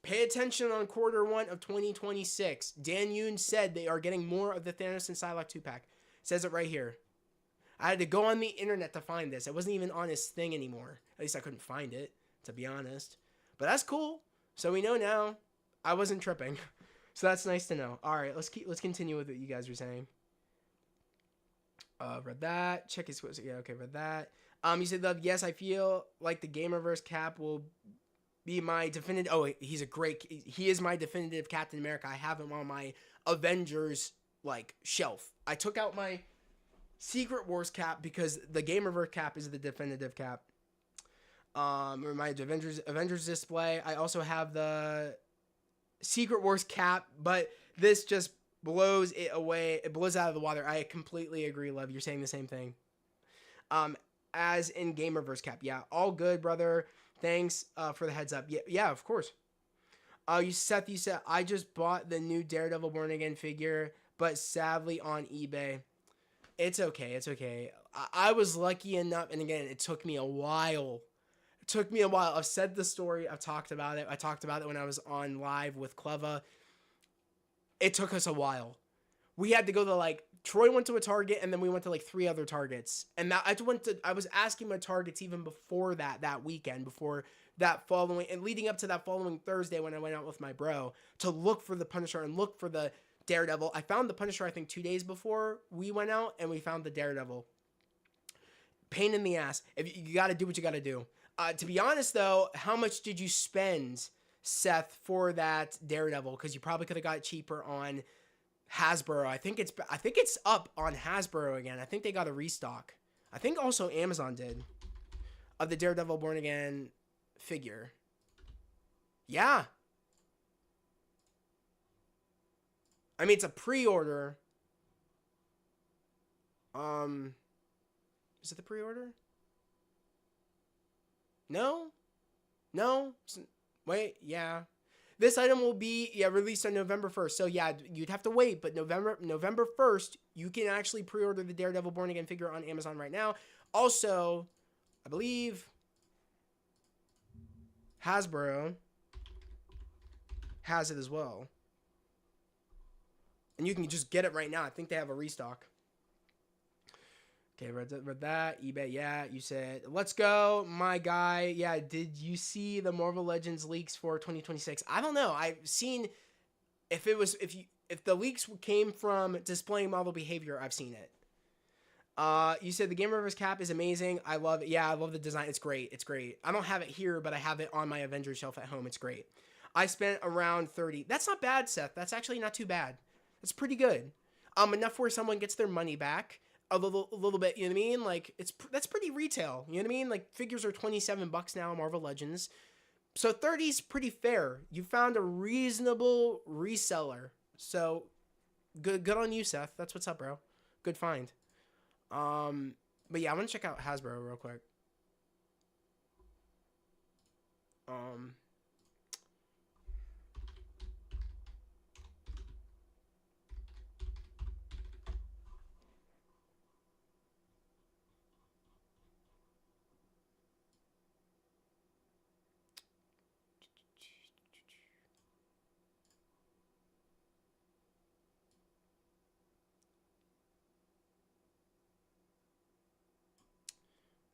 Pay attention on Q1 of 2026. Dan Yoon said they are getting more of the Thanos and Psylocke 2-pack. Says it right here. I had to go on the internet to find this. It wasn't even on his thing anymore. At least I couldn't find it, to be honest. But that's cool. So we know now. I wasn't tripping. So that's nice to know. All right, let's continue with what you guys were saying. Read that. Check his quotes. Yeah, okay, read that. You said, Love, yes, I feel like the Gamerverse cap will be my definitive... Oh, he is my definitive Captain America. I have him on my Avengers, shelf. I took out my Secret Wars cap because the Gamerverse cap is the definitive cap. Or my Avengers display. I also have the Secret Wars cap, but this just blows it away. It blows out of the water. I completely agree, Love. You're saying the same thing. As in Gamerverse cap. Yeah, all good, brother. Thanks for the heads up. Yeah, of course. Seth, you said, I just bought the new Daredevil Born Again figure, but sadly on eBay. It's okay. I was lucky enough, and again, it took me a while. I've said the story. I've talked about it. I talked about it when I was on live with Cleva. It took us a while. We had to go to Troy went to a Target, and then we went to 3 other Targets. And I was asking my Targets even before that weekend, before that following, and leading up to that following Thursday when I went out with my bro to look for the Punisher and look for the Daredevil. I found the Punisher, I think 2 days before we went out, and we found the Daredevil. Pain in the ass. If you got to do what you got to do. To be honest, though, how much did you spend, Seth, for that Daredevil? Because you probably could have got it cheaper on Hasbro. I think it's up on Hasbro again. I think they got a restock. I think also Amazon did, of the Daredevil Born Again figure. Yeah. I mean, it's a pre-order. Is it the pre-order? No? No, wait, yeah. This item will be released on November 1st. So yeah, you'd have to wait, but November 1st, you can actually pre-order the Daredevil Born Again figure on Amazon right now. Also, I believe Hasbro has it as well. And you can just get it right now. I think they have a restock. Okay, read that. eBay, yeah. You said, let's go, my guy. Yeah, did you see the Marvel Legends leaks for 2026? I don't know. I've seen if the leaks came from displaying model behavior, I've seen it. You said the Game Rivers cap is amazing. I love it. Yeah, I love the design. It's great. It's great. I don't have it here, but I have it on my Avengers shelf at home. It's great. I spent around 30. That's not bad, Seth. That's actually not too bad. That's pretty good. Enough where someone gets their money back a little bit, you know what I mean? Like that's pretty retail, you know what I mean? Like figures are $27 now, Marvel Legends. So 30 is pretty fair. You found a reasonable reseller. So good on you, Seth. That's what's up, bro. Good find. But yeah, I want to check out Hasbro real quick.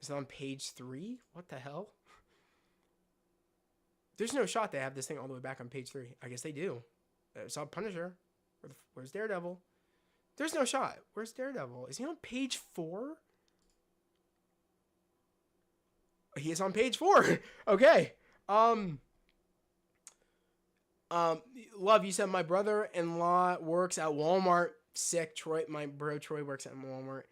Is it on page 3? What the hell? There's no shot they have this thing all the way back on page 3. I guess they do. I saw Punisher. Where's Daredevil? There's no shot. Where's Daredevil? Is he on page 4? He is on page 4. Okay. Love, you said my brother-in-law works at Walmart. Sick. Troy, my bro Troy works at Walmart.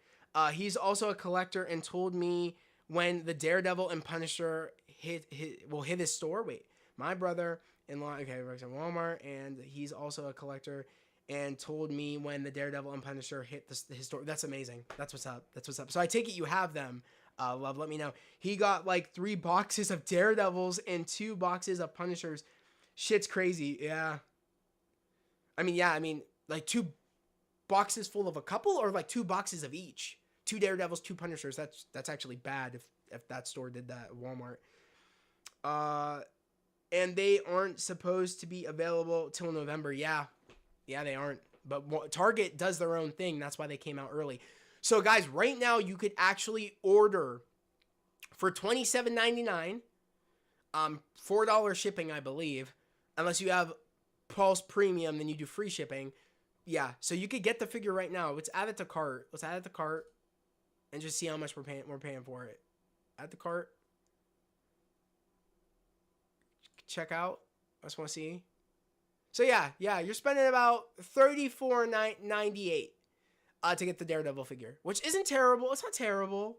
He's also a collector and told me when the Daredevil and Punisher hit his store. Wait, my brother-in-law, okay, works at Walmart, and he's also a collector and told me when the Daredevil and Punisher hit his store. That's amazing. That's what's up. That's what's up. So I take it you have them. Love, let me know. He got like 3 boxes of Daredevils and 2 boxes of Punishers. Shit's crazy. Yeah. I mean, like 2 boxes full of a couple, or like 2 boxes of each. 2 Daredevils, 2 Punishers. That's actually bad if that store did that at Walmart. And they aren't supposed to be available till November. Yeah, they aren't. But Target does their own thing. That's why they came out early. So guys, right now you could actually order for $27.99, $4 shipping, I believe, unless you have Pulse Premium, then you do free shipping. Yeah, so you could get the figure right now. Let's add it to cart. Let's add it to cart and just see how much we're paying for it. Add to cart. Check out. I just want to see. So yeah, you're spending about $34.98 to get the Daredevil figure, which isn't terrible. It's not terrible,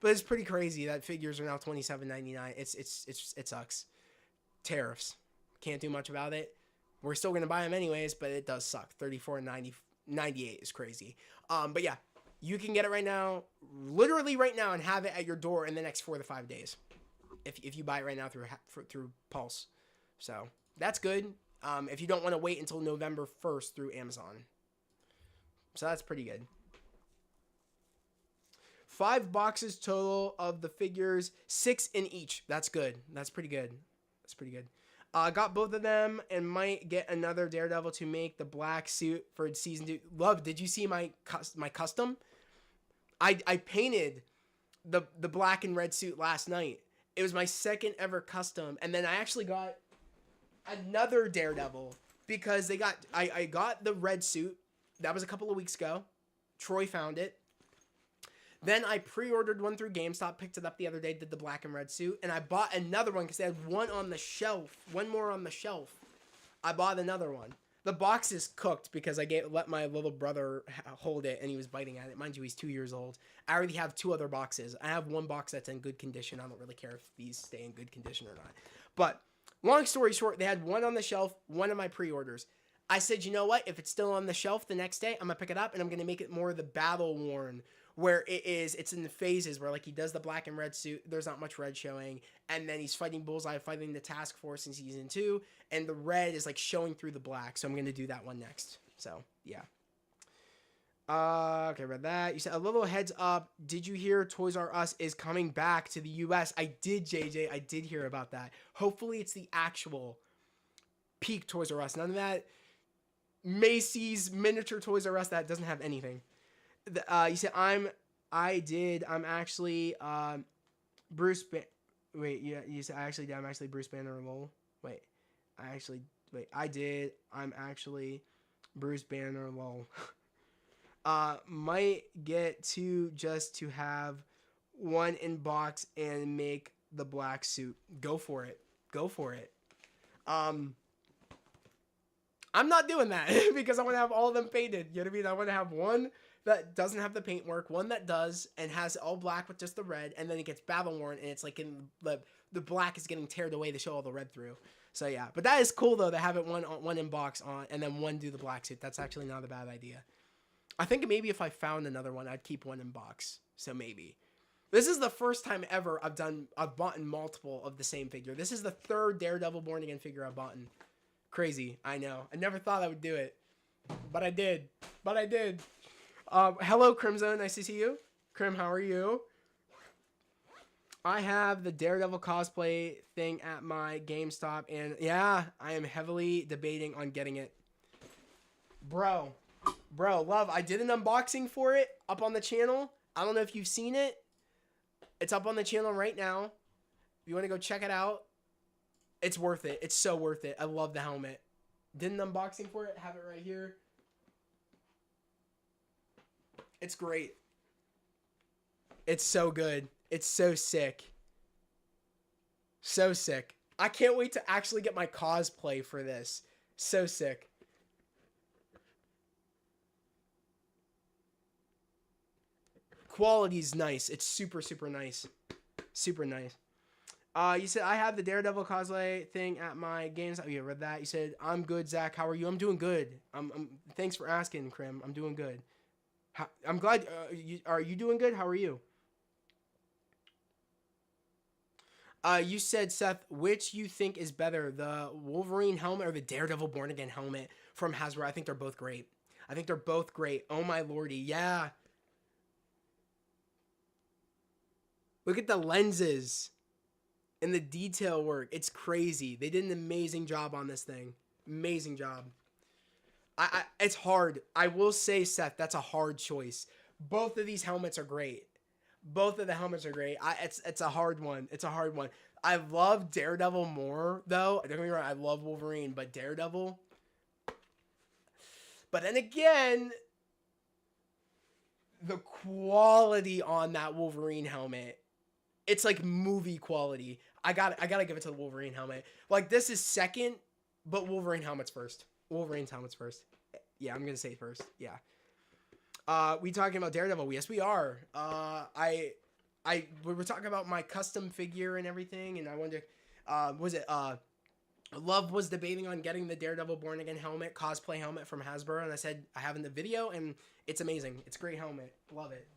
but it's pretty crazy that figures are now $27.99. It sucks. Tariffs. Can't do much about it. We're still gonna buy them anyways, but it does suck. $34.98 is crazy. But yeah, you can get it right now, literally right now, and have it at your door in the next 4 to 5 days. If you buy it right now through Pulse, so that's good. If you don't want to wait until November 1st through Amazon, so that's pretty good. 5 boxes total of the figures, 6 in each. That's good. That's pretty good. That's pretty good. Got both of them and might get another Daredevil to make the black suit for season 2. Love, did you see my custom? I painted the black and red suit last night. It was my second ever custom, and then I actually got another Daredevil because I got the red suit. That was a couple of weeks ago. Troy found it. Then I pre-ordered one through GameStop, picked it up the other day, did the black and red suit, and I bought another one because they had one on the shelf, one more on the shelf. I bought another one. The box is cooked because I let my little brother hold it, and he was biting at it. Mind you, he's 2 years old. I already have 2 other boxes. I have one box that's in good condition. I don't really care if these stay in good condition or not. But long story short, they had one on the shelf, one of my pre-orders. I said, you know what? If it's still on the shelf the next day, I'm going to pick it up, and I'm going to make it more of the battle-worn where it's in the phases where like he does the black and red suit, there's not much red showing, and then he's fighting Bullseye, fighting the Task Force in season 2, and the red is like showing through the black. So I'm gonna do that one next. So yeah. Okay, read that. You said a little heads up. Did you hear Toys R Us is coming back to the US? I did, JJ. I did hear about that. Hopefully it's the actual peak Toys R Us. None of that Macy's miniature Toys R Us that doesn't have anything. You said I'm actually Bruce wait, yeah, you said I'm actually Bruce Banner lol. I'm actually Bruce Banner lol. Might get to just to have one in box and make the black suit. Go for it. I'm not doing that because I want to have all of them painted. You know what I mean? I want to have one that doesn't have the paintwork, one that does and has all black with just the red, and then it gets battle worn and it's like in the black is getting teared away to show all the red through. So yeah, but that is cool though to have it one in box on and then one do the black suit. That's actually not a bad idea. I think maybe if I found another one, I'd keep one in box. So maybe. This is the first time ever I've bought multiple of the same figure. This is the third Daredevil Born Again figure I've bought. Crazy, I know. I never thought I would do it, but I did. Hello, Crimzone. Nice to see you. Crim, how are you? I have the Daredevil cosplay thing at my GameStop, and yeah, I am heavily debating on getting it. Bro, love, I did an unboxing for it up on the channel. I don't know if you've seen it. It's up on the channel right now. If you want to go check it out, it's worth it. It's so worth it. I love the helmet. Did an unboxing for it. Have it right here. It's great. It's so good. It's so sick. So sick. I can't wait to actually get my cosplay for this. So sick. Quality is nice. It's super, super nice. Super nice. You said, I have the Daredevil cosplay thing at my games. Oh, you read that? You said, I'm good, Zach. How are you? I'm doing good. Thanks for asking, Krim. I'm doing good. I'm glad. Are you doing good? How are you? You said, Seth, which you think is better, the Wolverine helmet or the Daredevil Born Again helmet from Hasbro? I think they're both great. Oh, my lordy. Yeah. Look at the lenses and the detail work. It's crazy. They did an amazing job on this thing. Amazing job. It's hard. I will say, Seth, that's a hard choice. Both of these helmets are great. Both of the helmets are great. It's a hard one. I love Daredevil more, though. Don't get me wrong, I love Wolverine, but Daredevil. But then again, the quality on that Wolverine helmet, it's like movie quality. I gotta give it to the Wolverine helmet. Like, this is second, but Wolverine helmet's first. Wolverine's helmet's first. Yeah, I'm gonna say first. Yeah. We talking about Daredevil? Yes, we are. We were talking about my custom figure and everything, and I wonder, Love was debating on getting the Daredevil Born Again helmet, cosplay helmet from Hasbro, and I said I have in the video, and it's amazing. It's a great helmet. Love it.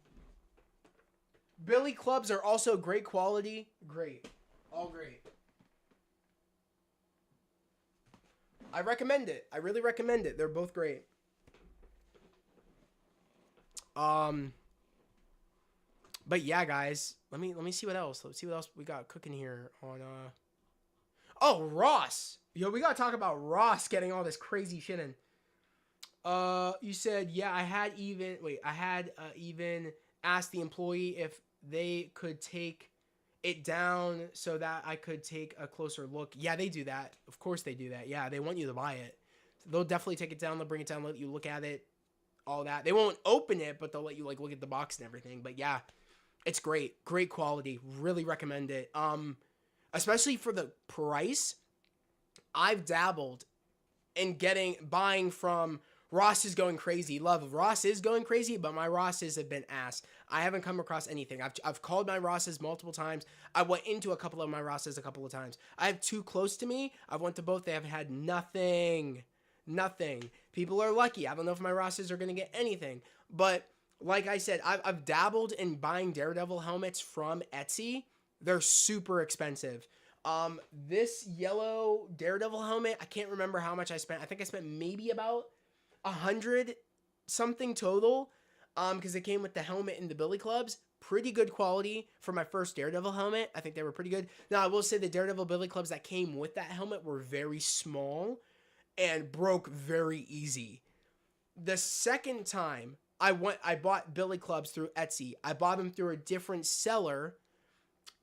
Billy clubs are also great quality. Great. All great. I recommend it. I really recommend it. They're both great. But yeah, guys, let me see what else. Let's see what else we got cooking here on Oh, Ross. Yo, we gotta talk about Ross getting all this crazy shit in. You said, yeah, I had even asked the employee if they could take it down so that I could take a closer look. Yeah, they do that. Of course they do that. Yeah, they want you to buy it. They'll definitely take it down. They'll bring it down, let you look at it, all that. They won't open it, but they'll let you like look at the box and everything. But yeah, it's great. Great quality. Really recommend it. Especially for the price. I've dabbled in buying from Ross is going crazy. Love, Ross is going crazy, but my Rosses have been ass. I haven't come across anything. I've called my Rosses multiple times. I went into a couple of my Rosses a couple of times. I have two close to me. I went to both. They have had nothing. Nothing. People are lucky. I don't know if my Rosses are going to get anything. But like I said, I've dabbled in buying Daredevil helmets from Etsy. They're super expensive. This yellow Daredevil helmet, I can't remember how much I spent. I think I spent maybe about 100 something total. Because it came with the helmet and the billy clubs. Pretty good quality for my first Daredevil helmet. I think they were pretty good. Now I will say the Daredevil billy clubs that came with that helmet were very small and broke very easy. The second time I bought billy clubs through Etsy. I bought them through a different seller,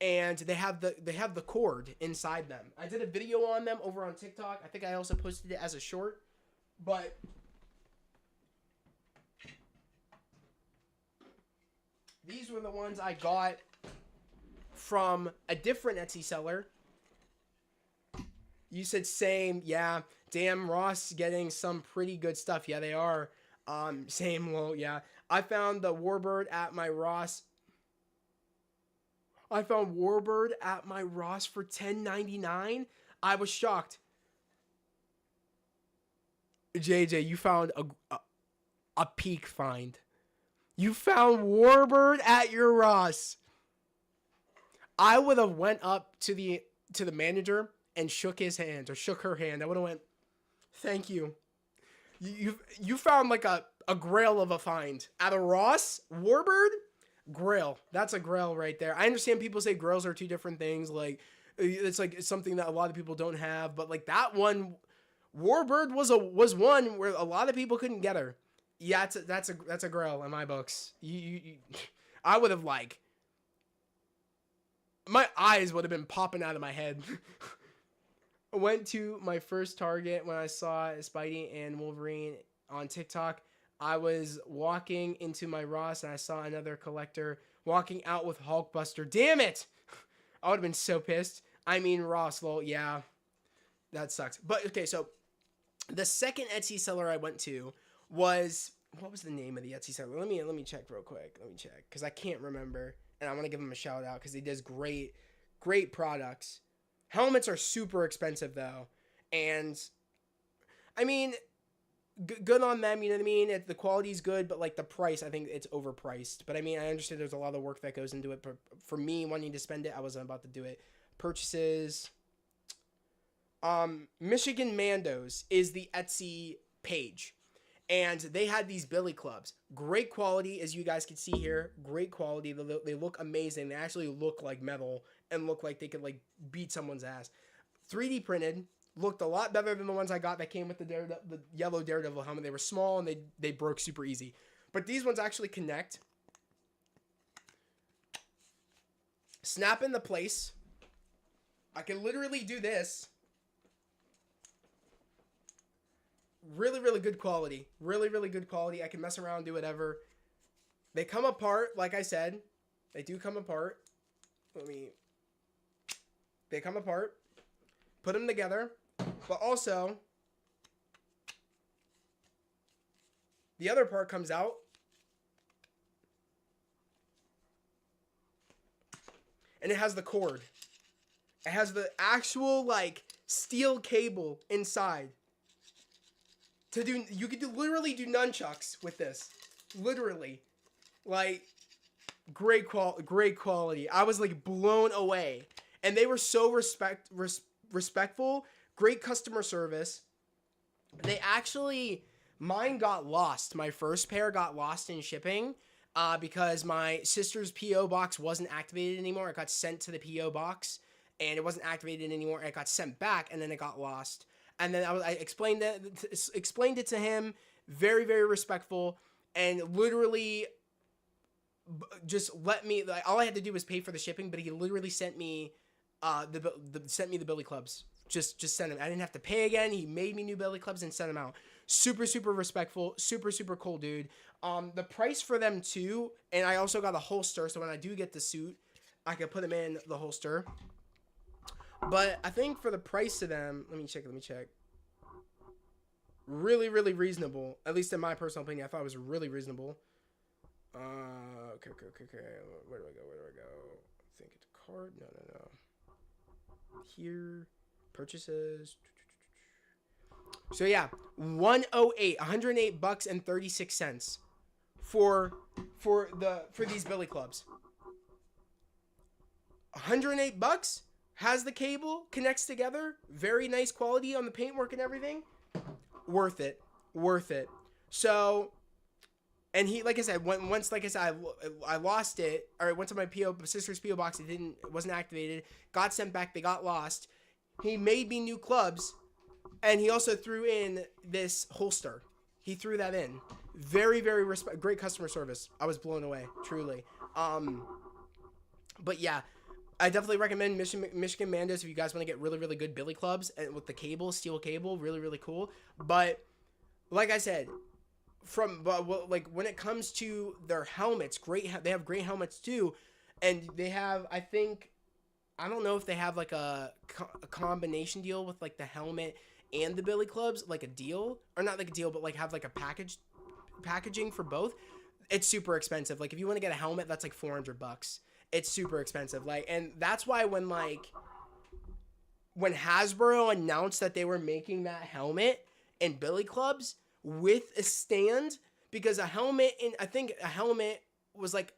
and they have the cord inside them. I did a video on them over on TikTok. I think I also posted it as a short, but these were the ones I got from a different Etsy seller. You said same, yeah. Damn, Ross getting some pretty good stuff. Yeah, they are. Same, well, yeah. I found the Warbird at my Ross. I found Warbird at my Ross for $10.99. I was shocked. JJ, you found a peak find. You found Warbird at your Ross. I would have went up to the manager and shook his hand or shook her hand. I would have went, "Thank you. You found like a grail of a find at a Ross. Warbird grail. That's a grail right there." I understand people say grails are two different things. Like it's like something that a lot of people don't have, but like that one, Warbird was one where a lot of people couldn't get her. Yeah, that's a grail in my books. I would have like, my eyes would have been popping out of my head. I went to my first Target when I saw Spidey and Wolverine on TikTok. I was walking into my Ross and I saw another collector walking out with Hulkbuster. Damn it! I would have been so pissed. I mean, Ross, lol, yeah, that sucks. But okay, so the second Etsy seller I went to was, what was the name of the Etsy seller? Let me check real quick. Let me check because I can't remember, and I want to give him a shout out because he does great products. Helmets are super expensive though, and I mean, good on them. You know what I mean? The quality's good, but like the price, I think it's overpriced. But I mean, I understand there's a lot of work that goes into it. But for me, wanting to spend it, I wasn't about to do it. Purchases. Michigan Mandos is the Etsy page. And they had these billy clubs. Great quality, as you guys can see here. Great quality. They look amazing. They actually look like metal and look like they could like beat someone's ass. 3D printed. Looked a lot better than the ones I got that came with the yellow Daredevil helmet. They were small and they broke super easy. But these ones actually connect. Snap into place. I can literally do this. Really, really good quality. Really, really good quality. I can mess around, do whatever. They come apart, like I said. They do come apart. They come apart. Put them together. But also, the other part comes out. And it has the cord. It has the actual, like, steel cable inside. You could literally do nunchucks with this. Literally. Like, great quality. I was, like, blown away. And they were so respectful. Great customer service. They actually, mine got lost. My first pair got lost in shipping because my sister's P.O. box wasn't activated anymore. It got sent to the P.O. box and it wasn't activated anymore. It got sent back and then it got lost. And then I explained it to him, very, very respectful, and literally just let me. Like, all I had to do was pay for the shipping, but he literally sent me the billy clubs. Just sent them. I didn't have to pay again. He made me new billy clubs and sent them out. Super, super respectful. Super, super cool dude. The price for them too, and I also got a holster, so when I do get the suit, I can put them in the holster. But I think for the price of them, let me check. Really, really reasonable. At least in my personal opinion, I thought it was really reasonable. Okay. Where do I go? I think it's a card. No. Here, purchases. So yeah, $108 and 36 cents for for these billy clubs. $108, has the cable, connects together, very nice quality on the paintwork and everything. Worth it. So, and he, like I said, once, like I said, I lost it, or it went to my sister's PO box. It wasn't activated. Got sent back. They got lost. He made me new clubs, and he also threw in this holster. He threw that in. Very, very great customer service. I was blown away, truly. But yeah, I definitely recommend Michigan Mandos if you guys want to get really, really good billy clubs and with the cable, steel cable, really, really cool. But like I said, when it comes to their helmets, they have great helmets too, and they have, I don't know if they have like a combination deal with like the helmet and the billy clubs, like a deal, or not like a deal, but like have like a packaging for both. It's super expensive. Like if you want to get a helmet, that's like $400. It's super expensive. Like, and that's why when Hasbro announced that they were making that helmet and billy clubs with a stand, because I think a helmet was like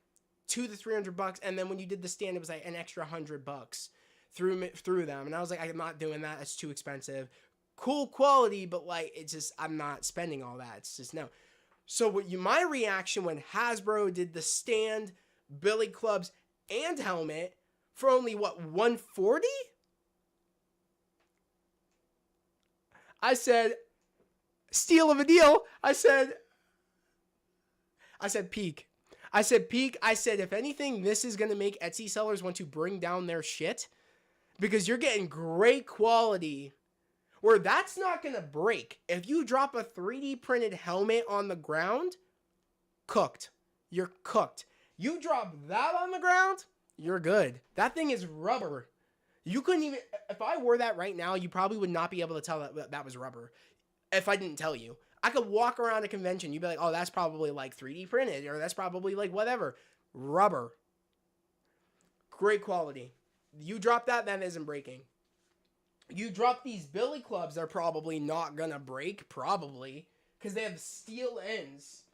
$200 to $300, and then when you did the stand, it was like an extra $100 through them. And I was like, I'm not doing that. It's too expensive. Cool quality, but like it's just, I'm not spending all that. It's just no. So my reaction when Hasbro did the stand, billy clubs, and helmet for only $140? I said, steal of a deal. I said peak. I said, if anything, this is going to make Etsy sellers want to bring down their shit, because you're getting great quality where that's not going to break. If you drop a 3D printed helmet on the ground, cooked. You're cooked. You drop that on the ground, you're good. That thing is rubber. You couldn't even, if I wore that right now, you probably would not be able to tell that was rubber if I didn't tell you. I could walk around a convention, you'd be like, oh, that's probably like 3D printed, or that's probably like whatever. Rubber. Great quality. You drop that isn't breaking. You drop these billy clubs, they're probably not gonna break, probably, because they have steel ends.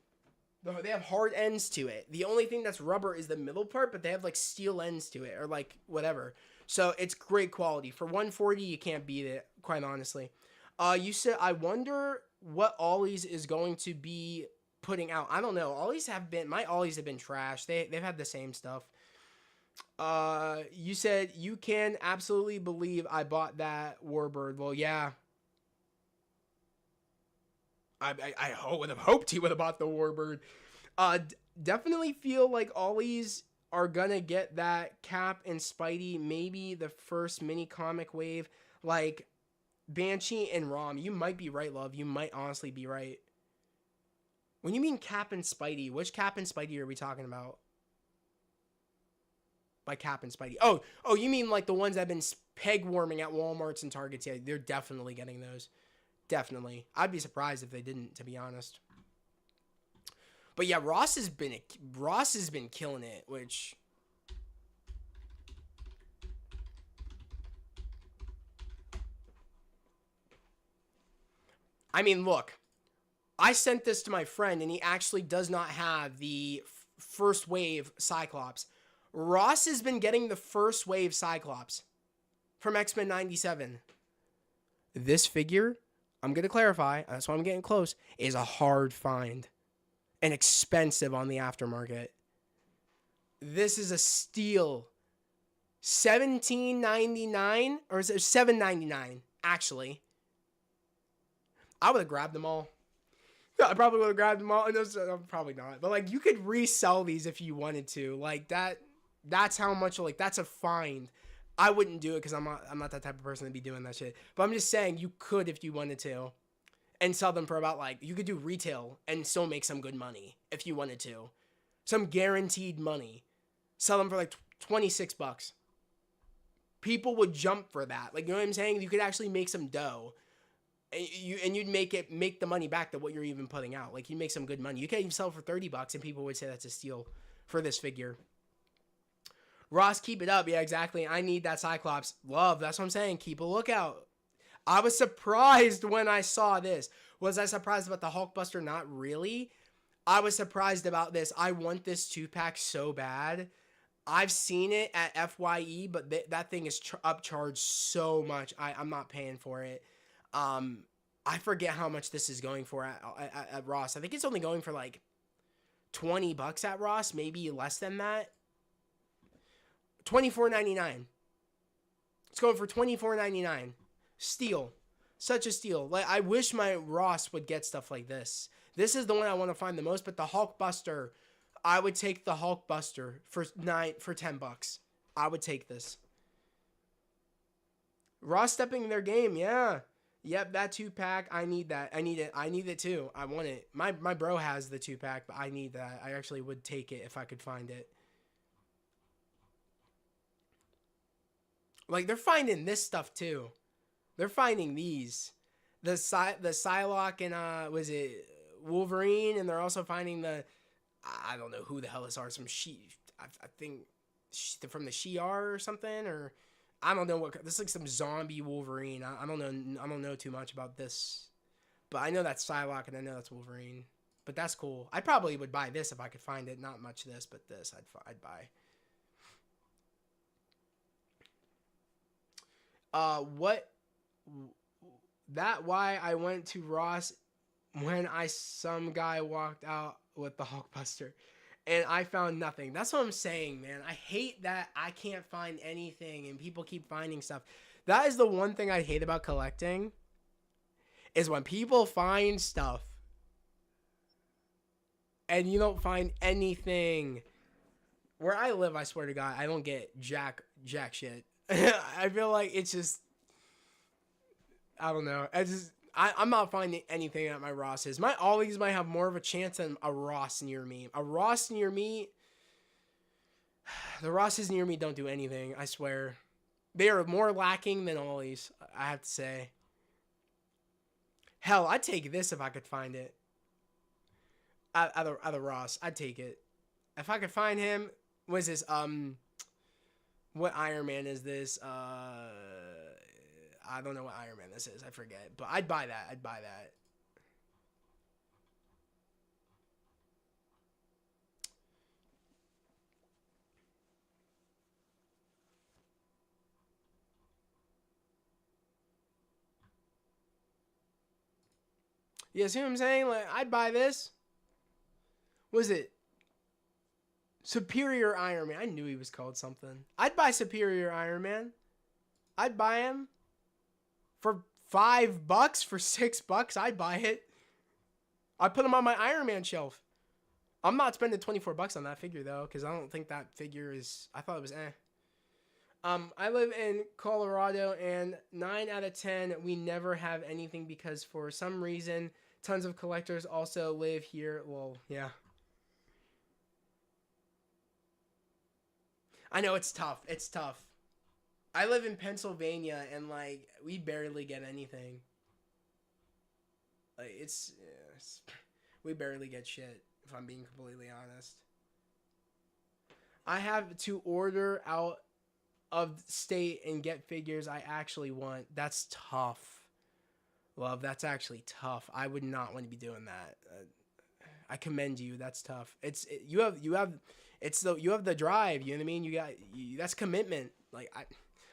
They have hard ends to it. The only thing that's rubber is the middle part, but they have like steel ends to it, or like whatever. So it's great quality. For $140, you can't beat it, quite honestly. You said, I wonder what Ollie's is going to be putting out. I don't know. My Ollies have been trash. They've had the same stuff. You said you can absolutely believe I bought that Warbird. Well, yeah. I would have hoped he would have bought the Warbird. Definitely feel like Ollie's are gonna get that Cap and Spidey, maybe the first mini comic wave, like Banshee and Rom. You might be right, love. You might honestly be right. When you mean Cap and Spidey, which Cap and Spidey are we talking about? By Cap and Spidey. Oh, you mean like the ones that have been peg warming at Walmarts and Targets? Yeah, they're definitely getting those. Definitely. I'd be surprised if they didn't, to be honest. But yeah, Ross has been killing it, which I mean, look. I sent this to my friend and he actually does not have the first wave Cyclops. Ross has been getting the first wave Cyclops from X-Men 97. This figure, I'm going to clarify, that's why I'm getting close, is a hard find and expensive on the aftermarket. This is a steal. $17.99, or is it $7.99 actually? I would have grabbed them all. I probably would have grabbed them all. Probably not. But like, you could resell these if you wanted to. Like that's how much, like, that's a find. I wouldn't do it because I'm not that type of person to be doing that shit. But I'm just saying you could if you wanted to. And sell them for about, like, you could do retail and still make some good money if you wanted to. Some guaranteed money. Sell them for like $26. People would jump for that. Like, you know what I'm saying? You could actually make some dough. And you'd make the money back to what you're even putting out. Like, you'd make some good money. You can't even sell for $30 and people would say that's a steal for this figure. Ross, keep it up. Yeah, exactly. I need that Cyclops. Love. That's what I'm saying. Keep a lookout. I was surprised when I saw this. Was I surprised about the Hulkbuster? Not really. I was surprised about this. I want this 2-pack so bad. I've seen it at FYE, but that thing is upcharged so much. I'm not paying for it. I forget how much this is going for at Ross. I think it's only going for like $20 at Ross, maybe less than that. $24.99. It's going for $24.99. Steal. Such a steal. Like, I wish my Ross would get stuff like this. This is the one I want to find the most, but the Hulkbuster, I would take the Hulkbuster for $10. I would take this. Ross stepping their game, yeah. Yep, that 2-pack, I need that. I need it. I need it too. I want it. My bro has the 2-pack, but I need that. I actually would take it if I could find it. Like, they're finding this stuff too. They're finding these. The Psylocke and was it Wolverine, and they're also finding the, I don't know who the hell this are, some I think from the Shi'ar or something, or I don't know what, this is like some zombie Wolverine. I don't know too much about this, but I know that's Psylocke and I know that's Wolverine. But that's cool. I probably would buy this if I could find it. Not much this, but this I'd buy. Why I went to Ross when some guy walked out with the Hulkbuster and I found nothing. That's what I'm saying, man. I hate that I can't find anything and people keep finding stuff. That is the one thing I hate about collecting, is when people find stuff and you don't find anything. Where I live, I swear to God, I don't get jack shit. I feel like it's just, I don't know. I'm not finding anything at my Rosses. My Ollies might have more of a chance than a Ross near me. A Ross near me, the Rosses near me don't do anything, I swear. They are more lacking than Ollies, I have to say. Hell, I'd take this if I could find it. At a Ross, I'd take it. If I could find him, what is this? What Iron Man is this? I don't know what Iron Man this is. I forget. But I'd buy that. I'd buy that. You see what I'm saying? Like, I'd buy this. Was it Superior Iron Man? I knew he was called something. I'd buy Superior Iron Man. I'd buy him. For $5, for $6, I'd buy it. I put him on my Iron Man shelf. I'm not spending $24 on that figure though, because I don't think that figure is. I thought it was eh. I live in Colorado, and 9 out of 10 we never have anything because for some reason tons of collectors also live here. Well, yeah. I know it's tough. It's tough. I live in Pennsylvania, and like we barely get anything. Like we barely get shit, if I'm being completely honest. I have to order out of state and get figures I actually want. That's tough. Love, that's actually tough. I would not want to be doing that. I commend you. That's tough. You have the drive, you know what I mean? That's commitment. Like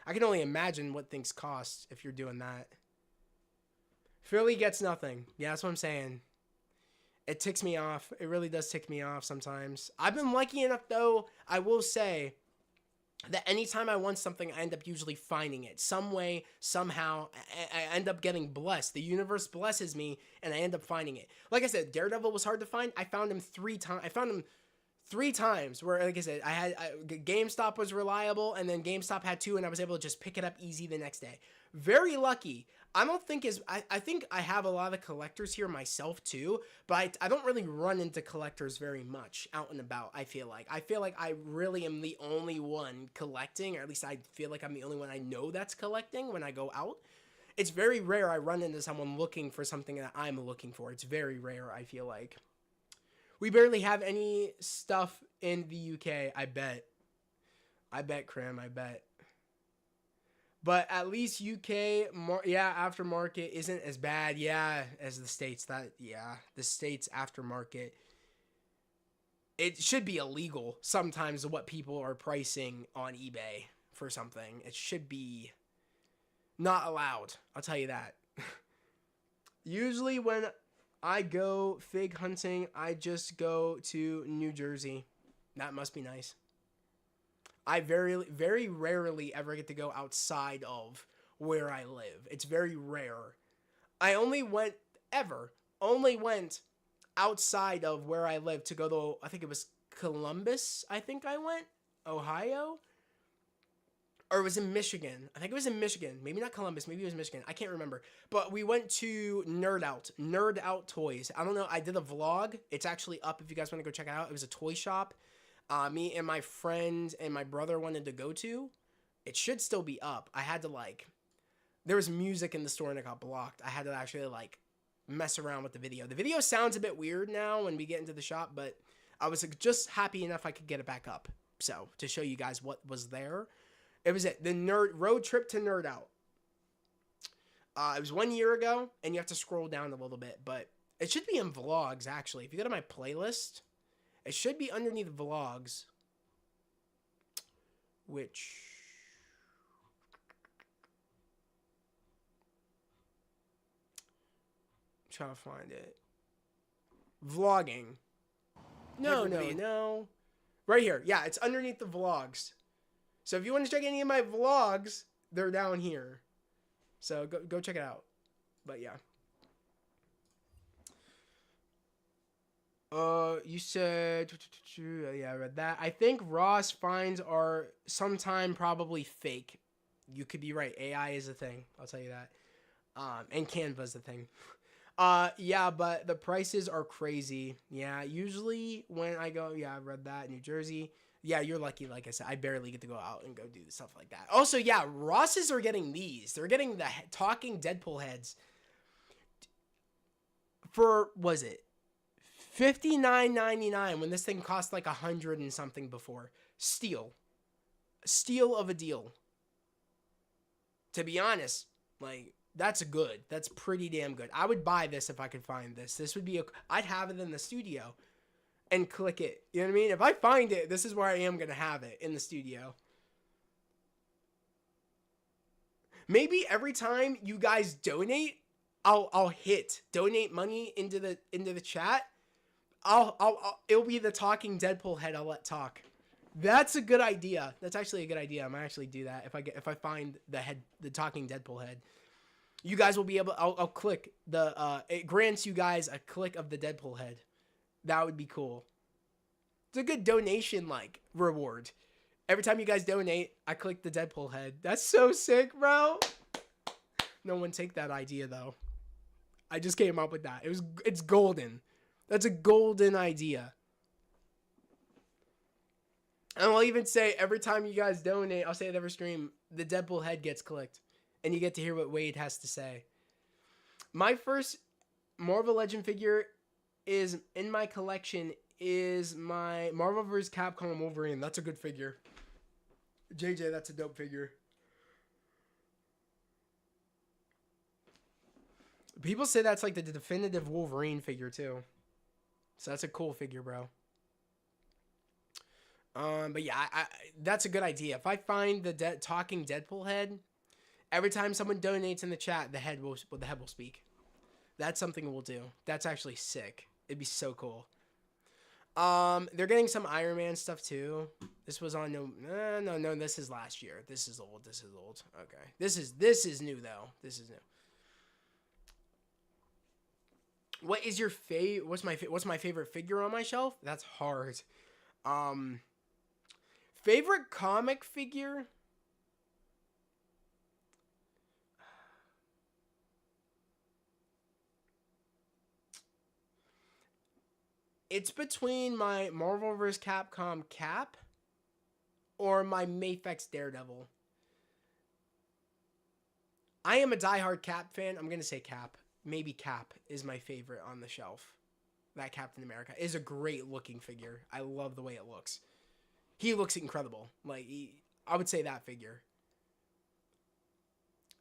I can only imagine what things cost if you're doing that. Philly gets nothing. Yeah, that's what I'm saying. It ticks me off. It really does tick me off sometimes. I've been lucky enough, though, I will say, that anytime I want something, I end up usually finding it. Some way, somehow, I end up getting blessed. The universe blesses me, and I end up finding it. Like I said, Daredevil was hard to find. I found him 3 times. I found him 3 times where, like I said, GameStop was reliable, and then GameStop had 2, and I was able to just pick it up easy the next day. Very lucky. I think I have a lot of collectors here myself too, but I don't really run into collectors very much out and about. I feel like I really am the only one collecting, or at least I feel like I'm the only one I know that's collecting when I go out. It's very rare I run into someone looking for something that I'm looking for. It's very rare, I feel like. We barely have any stuff in the UK, I bet. Krim, I bet. But at least UK, aftermarket isn't as bad, as the States. The States aftermarket It should be illegal sometimes what people are pricing on eBay for something. It should be not allowed. I'll tell you that. Usually when I go fig hunting, I just go to New Jersey. That must be nice. I very rarely ever get to go outside of where I live. It's very rare. I only went outside of where I live to go to, I think it was Columbus, I think I went, Ohio, or it was in Michigan. I think it was in Michigan. Maybe not Columbus, maybe it was Michigan. I can't remember. But we went to Nerd Out Toys. I don't know, I did a vlog. It's actually up if you guys want to go check it out. It was a toy shop. Me and my friend and my brother wanted to go to. It should still be up. I had to there was music in the store and it got blocked. I had to actually mess around with the video. The video sounds a bit weird now when we get into the shop, but I was just happy enough I could get it back up. So to show you guys what was there, it was the road trip to Nerd Out. It was 1 year ago, and you have to scroll down a little bit, but it should be in vlogs actually. If you go to my playlist, it should be underneath vlogs, which I'm trying to find it. Vlogging. No. Right here. Yeah, it's underneath the vlogs. So if you want to check any of my vlogs, they're down here. So go check it out. But yeah. You said, yeah, I read that. I think Ross finds are sometime probably fake. You could be right. AI is a thing. I'll tell you that. And Canva's a thing. Yeah, but the prices are crazy. Yeah, usually when I go, yeah, I read that, New Jersey. Yeah, you're lucky. Like I said, I barely get to go out and go do stuff like that. Also, yeah, Ross's are getting these. They're getting the talking Deadpool heads for, was it $59.99 when this thing cost like $100 and something before. Steal of a deal. To be honest, that's good. That's pretty damn good. I would buy this if I could find this. This would be I'd have it in the studio and click it. You know what I mean? If I find it, this is where I am going to have it, in the studio. Maybe every time you guys donate, I'll hit donate money into the chat. It'll be the talking Deadpool head I'll let talk. That's a good idea. That's actually a good idea. I might actually do that if I find the talking Deadpool head. You guys will be able. I'll click it grants you guys a click of the Deadpool head. That would be cool. It's a good donation reward. Every time you guys donate, I click the Deadpool head. That's so sick, bro. No one take that idea though. I just came up with that. It's golden. That's a golden idea. And I'll even say every time you guys donate, I'll say it every stream, the Deadpool head gets clicked. And you get to hear what Wade has to say. My first Marvel Legend figure is in my collection is my Marvel vs. Capcom Wolverine. That's a good figure. JJ, that's a dope figure. People say that's like the definitive Wolverine figure too. So that's a cool figure, bro. But yeah, that's a good idea. If I find the talking Deadpool head, every time someone donates in the chat, the head will speak. That's something we'll do. That's actually sick. It'd be so cool. They're getting some Iron Man stuff too. This was on no. This is last year. This is old. Okay. This is new though. This is new. What is your what's my favorite figure on my shelf? That's hard. Favorite comic figure? It's between my Marvel vs. Capcom Cap or my Mafex Daredevil. I am a diehard Cap fan. I'm going to say Cap. Maybe Cap is my favorite on the shelf. That Captain America is a great looking figure. I love the way it looks. He looks incredible. I would say that figure.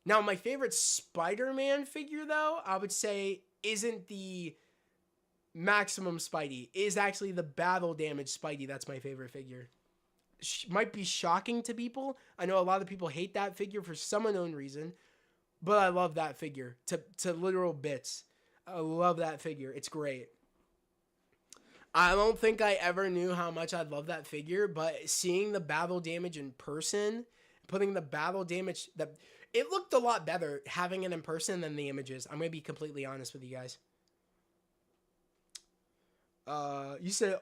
Now, my favorite Spider-Man figure, though, I would say isn't the Maximum Spidey is actually the battle damage Spidey. That's my favorite figure. Might be shocking to people. I know a lot of people hate that figure for some unknown reason, but I love that figure to literal bits. I love that figure. It's great. I don't think I ever knew how much I'd love that figure, but seeing the battle damage in person, putting the battle damage, it looked a lot better having it in person than the images. I'm going to be completely honest with you guys. You said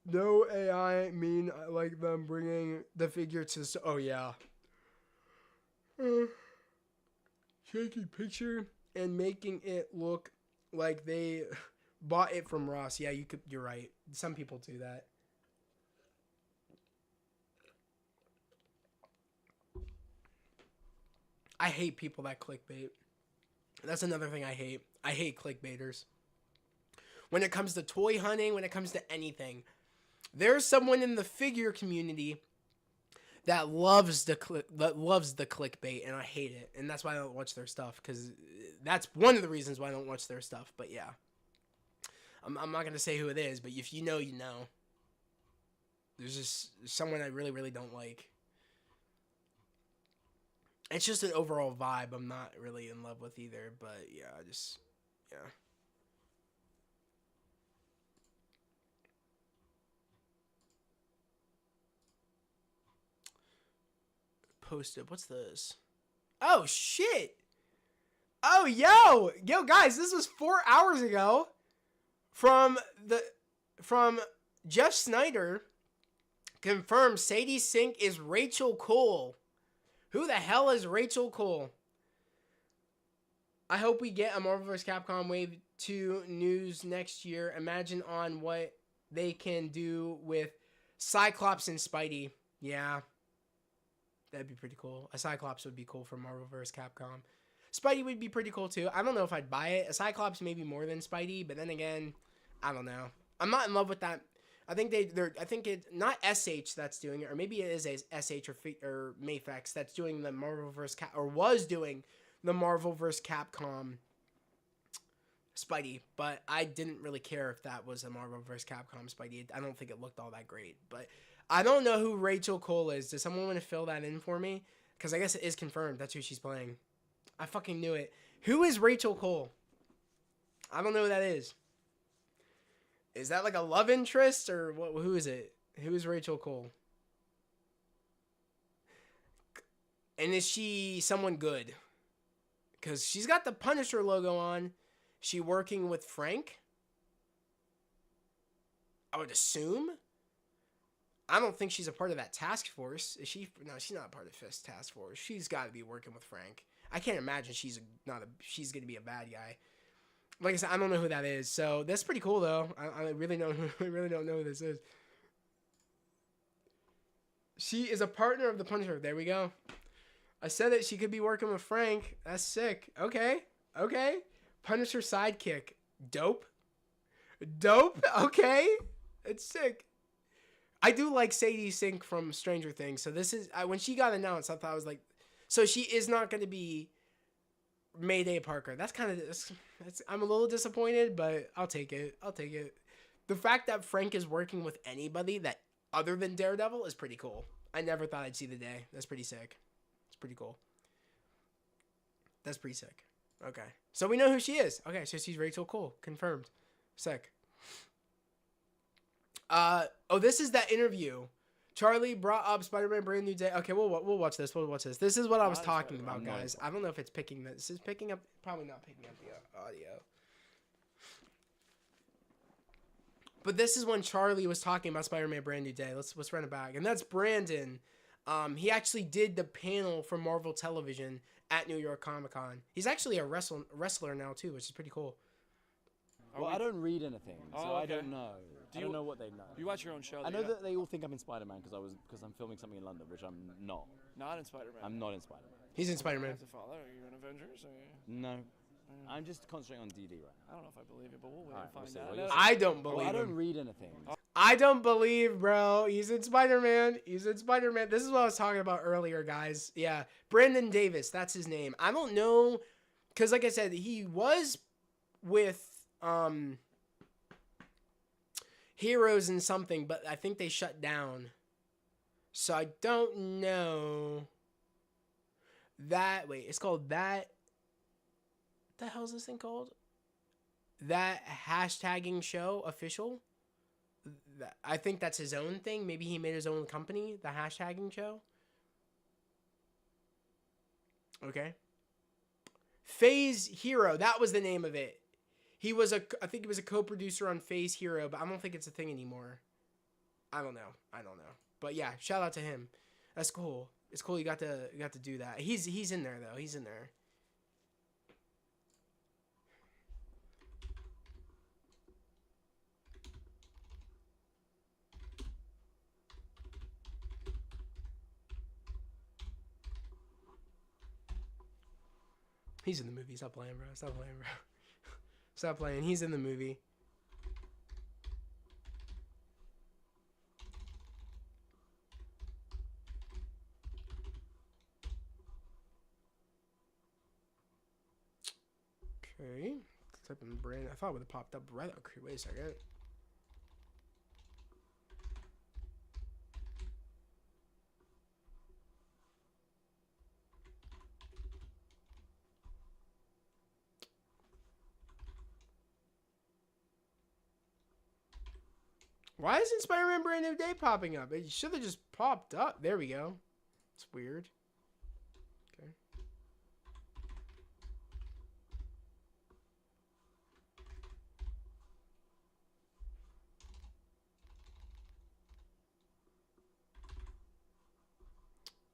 no AI mean like them bringing the figure to... Oh, yeah. Shaky picture and making it look like they bought it from Ross. Yeah, you're right. Some people do that. I hate people that clickbait. That's another thing I hate. I hate clickbaiters. When it comes to toy hunting, when it comes to anything, there's someone in the figure community that loves the clickbait, and I hate it. And that's why I don't watch their stuff, because that's one of the reasons why I don't watch their stuff. But yeah, I'm not gonna say who it is, but if you know, you know. There's just someone I really, really don't like. It's just an overall vibe I'm not really in love with either, but yeah, yeah. Posted. What's this? Oh, shit. Oh, yo, guys, this was 4 hours ago from Jeff Snyder. Confirmed Sadie Sink is Rachel Cole. Who the hell is Rachel Cole? I hope we get a Marvel vs. Capcom Wave 2 news next year. Imagine on what they can do with Cyclops and Spidey. Yeah. That'd be pretty cool. A Cyclops would be cool for Marvel vs. Capcom. Spidey would be pretty cool too. I don't know if I'd buy it. A Cyclops maybe more than Spidey, but then again, I don't know. I'm not in love with that. I think I think it's not SH that's doing it, or maybe it is SH or Mafex that's doing the Marvel vs. or was doing the Marvel vs. Capcom Spidey, but I didn't really care if that was a Marvel vs. Capcom Spidey. I don't think it looked all that great, but I don't know who Rachel Cole is. Does someone want to fill that in for me? Because I guess it is confirmed. That's who she's playing. I fucking knew it. Who is Rachel Cole? I don't know who that is. Is that like a love interest or what? Who is it? Who is Rachel Cole? And is she someone good? Because she's got the Punisher logo on. She working with Frank? I would assume. I don't think she's a part of that task force. Is she? No, she's not a part of Fist task force. She's got to be working with Frank. I can't imagine she's going to be a bad guy. Like I said, I don't know who that is. So that's pretty cool, though. I really don't know who this is. She is a partner of the Punisher. There we go. I said that she could be working with Frank. That's sick. Okay. Punisher sidekick. Dope. Okay. It's sick. I do like Sadie Sink from Stranger Things. So this is when she got announced, I thought I was like, so she is not going to be Mayday Parker. That's kind of I'm a little disappointed, but I'll take it. The fact that Frank is working with anybody that other than Daredevil is pretty cool. I never thought I'd see the day. That's pretty sick. It's pretty cool. That's pretty sick. Okay. So we know who she is. Okay, so she's Rachel Cole. Confirmed. Sick. This is that interview. Charlie brought up Spider-Man Brand New Day. Okay, we'll watch this. This is what I was talking about, guys. I don't know if it's picking this. Is picking up? Probably not picking up the audio. But this is when Charlie was talking about Spider-Man Brand New Day. Let's run it back. And that's Brandon. He actually did the panel for Marvel Television at New York Comic Con. He's actually a wrestler now too, which is pretty cool. Well, I don't read anything, so I don't know. I don't know what they know. You watch your own show. I know that they all think I'm in Spider-Man because I'm filming something in London, which I'm not. Not in Spider-Man. I'm not in Spider-Man. He's in Spider-Man. Have to follow. Are you in Avengers? No. I'm just concentrating on DD right now. I don't know if I believe it, but we'll wait All and right, find we'll out. see. I don't believe I don't him. read anything. I don't believe, bro. He's in Spider-Man. This is what I was talking about earlier, guys. Yeah. Brandon Davis. That's his name. I don't know. Because, like I said, he was with Heroes and something, but I think they shut down. So I don't know. Wait, it's called that. What the hell is this thing called? That hashtagging show official. I think that's his own thing. Maybe he made his own company, the hashtagging show. Okay. Phase Hero, that was the name of it. I think he was a co-producer on Phase Hero, but I don't think it's a thing anymore. I don't know. But yeah, shout out to him. That's cool. It's cool you got to do that. He's in there though. He's in there. He's in the movie. Stop playing, bro. Stop playing, bro. Stop playing. He's in the movie. Okay. Type in brand. I thought it would have popped up right. Okay, wait a second. Why isn't Spider-Man Brand New Day popping up? It should have just popped up. There we go. It's weird. Okay.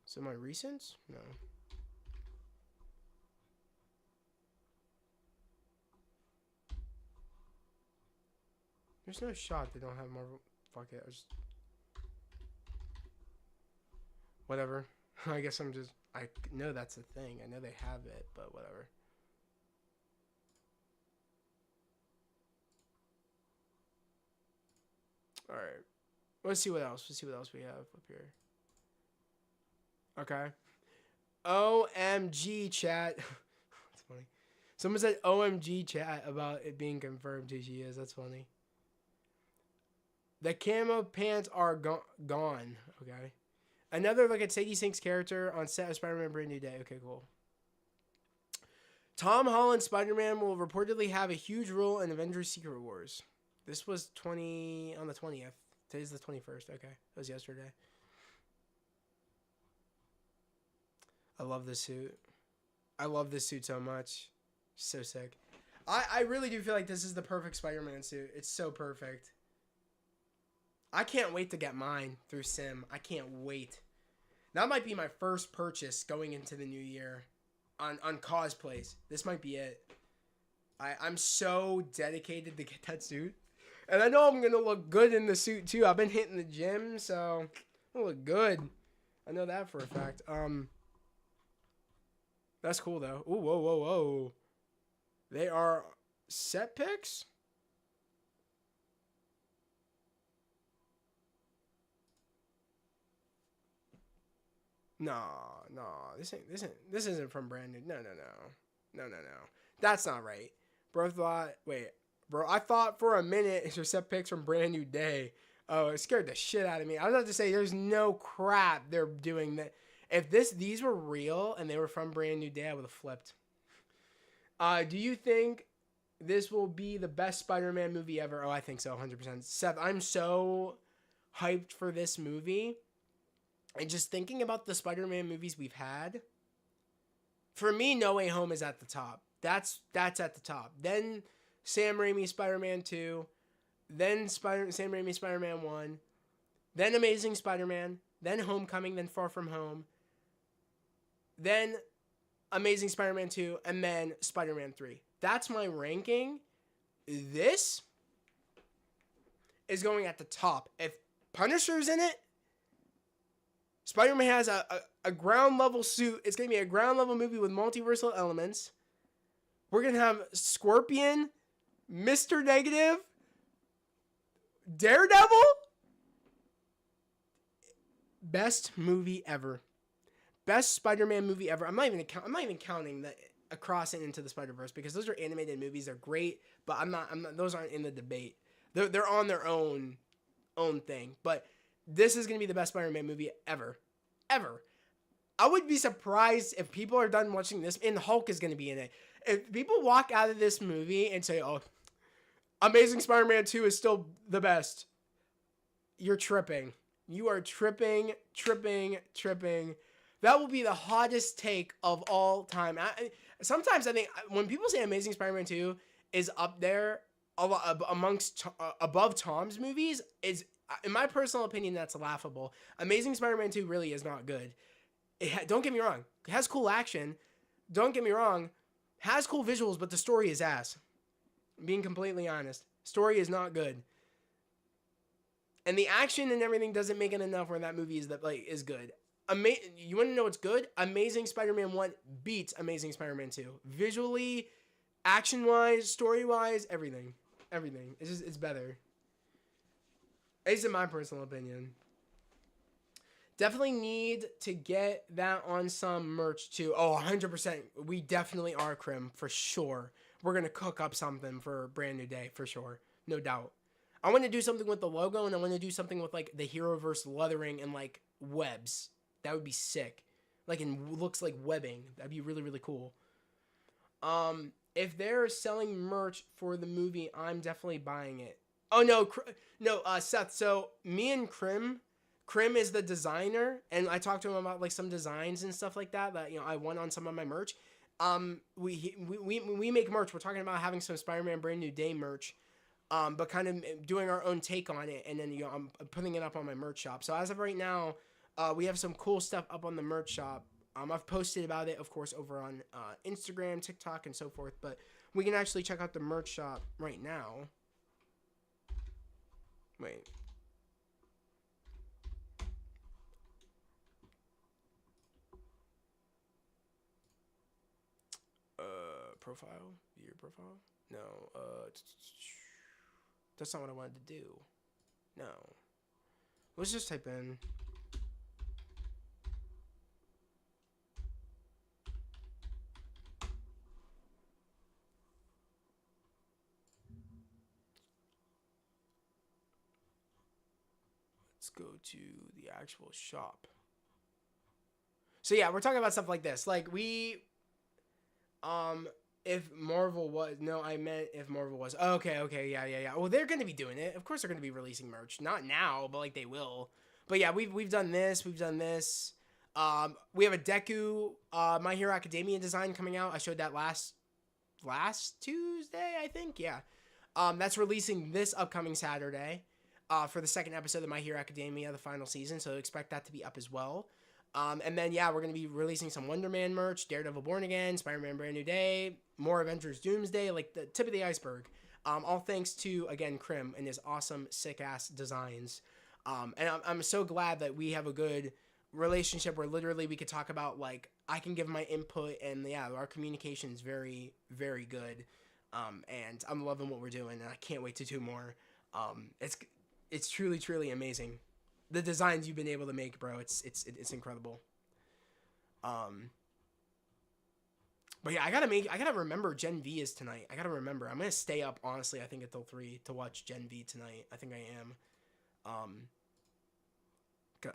So my recents? No. There's no shot they don't have Marvel. Fuck it. Whatever. I guess I know that's a thing. I know they have it, but whatever. Alright. Let's see what else. We have up here. Okay. OMG chat. That's funny. Someone said OMG chat about it being confirmed who she is. That's funny. The camo pants are gone. Okay. Another look at Sadie Sink's character on set of Spider-Man Brand New Day. Okay, cool. Tom Holland's Spider-Man will reportedly have a huge role in Avengers Secret Wars. This was on the 20th. Today's the 21st. Okay. That was yesterday. I love this suit. I love this suit so much. So sick. I really do feel like this is the perfect Spider-Man suit. It's so perfect. I can't wait to get mine through Sim. I can't wait. That might be my first purchase going into the new year on cosplays. This might be it. I'm so dedicated to get that suit. And I know I'm going to look good in the suit too. I've been hitting the gym, so I'll look good. I know that for a fact. That's cool though. Ooh, whoa. They are set pics? No. This isn't from Brand New. No. That's not right. Bro, I thought for a minute it's your set pics from Brand New Day. Oh, it scared the shit out of me. I was about to say there's no crap they're doing that. If these were real and they were from Brand New Day, I would have flipped. Do you think this will be the best Spider-Man movie ever? Oh, I think so, 100%. Seth, I'm so hyped for this movie. And just thinking about the Spider-Man movies we've had, for me, No Way Home is at the top. That's at the top. Then Sam Raimi Spider-Man 2. Then Sam Raimi Spider-Man 1. Then Amazing Spider-Man. Then Homecoming. Then Far From Home. Then Amazing Spider-Man 2. And then Spider-Man 3. That's my ranking. This is going at the top. If Punisher's in it, Spider-Man has a ground level suit. It's going to be a ground level movie with multiversal elements. We're going to have Scorpion, Mr. Negative, Daredevil. Best movie ever. Best Spider-Man movie ever. I'm not even counting the Across and Into the Spider-Verse because those are animated movies. They're great, but I'm not those aren't in the debate. They're on their own thing. But this is gonna be the best Spider-Man movie ever. I would be surprised if people are done watching this and Hulk is gonna be in it. If people walk out of this movie and say, "Oh, Amazing Spider-Man 2 is still the best," you're tripping. You are tripping. That will be the hottest take of all time. Sometimes I think when people say Amazing Spider-Man 2 is up there amongst above Tom's movies, is in my personal opinion that's laughable. Amazing Spider-Man 2 really is not good. Don't get me wrong. It has cool action. Don't get me wrong. Has cool visuals, but the story is ass. Being completely honest, story is not good. And the action and everything doesn't make it enough where that movie is good. You want to know what's good? Amazing Spider-Man 1 beats Amazing Spider-Man 2. Visually, action-wise, story-wise, everything. It's better. At least in my personal opinion. Definitely need to get that on some merch too. Oh, 100%. We definitely are, Krim, for sure. We're going to cook up something for a brand new day, for sure. No doubt. I want to do something with the logo, and I want to do something with like the Heroverse leathering and like webs. That would be sick. Like, and looks like webbing. That'd be really, really cool. If they're selling merch for the movie, I'm definitely buying it. Oh, no, Seth. So me and Krim is the designer, and I talked to him about like some designs and stuff like that I want on some of my merch. We make merch. We're talking about having some Spider-Man Brand New Day merch. But kind of doing our own take on it, and then I'm putting it up on my merch shop. So as of right now, we have some cool stuff up on the merch shop. I've posted about it, of course, over on Instagram, TikTok, and so forth. But we can actually check out the merch shop right now. Wait. Profile? View your profile? No. That's not what I wanted to do. No. Let's just type in. Let's go to the actual shop. So yeah, we're talking about stuff like this. Like if Marvel was... No, I meant if Marvel was... Okay, yeah. Well, they're going to be doing it. Of course they're going to be releasing merch. Not now, but, like, they will. But, yeah, we've done this. We have a Deku My Hero Academia design coming out. I showed that last Tuesday, I think. Yeah. That's releasing this upcoming Saturday for the second episode of My Hero Academia, the final season. So expect that to be up as well. And then, yeah, we're going to be releasing some Wonder Man merch, Daredevil Born Again, Spider-Man Brand New Day, more Avengers Doomsday, like the tip of the iceberg. All thanks to, again, Krim and his awesome, sick-ass designs. And I'm so glad that we have a good relationship where literally we could talk about, like, I can give my input, and, yeah, our communication is very, very good. And I'm loving what we're doing, and I can't wait to do more. It's truly, truly amazing. The designs you've been able to make, bro, it's incredible. But yeah, I gotta remember Gen V is tonight. I gotta remember. I'm gonna stay up, honestly, I think until 3 to watch Gen V tonight. I think I am.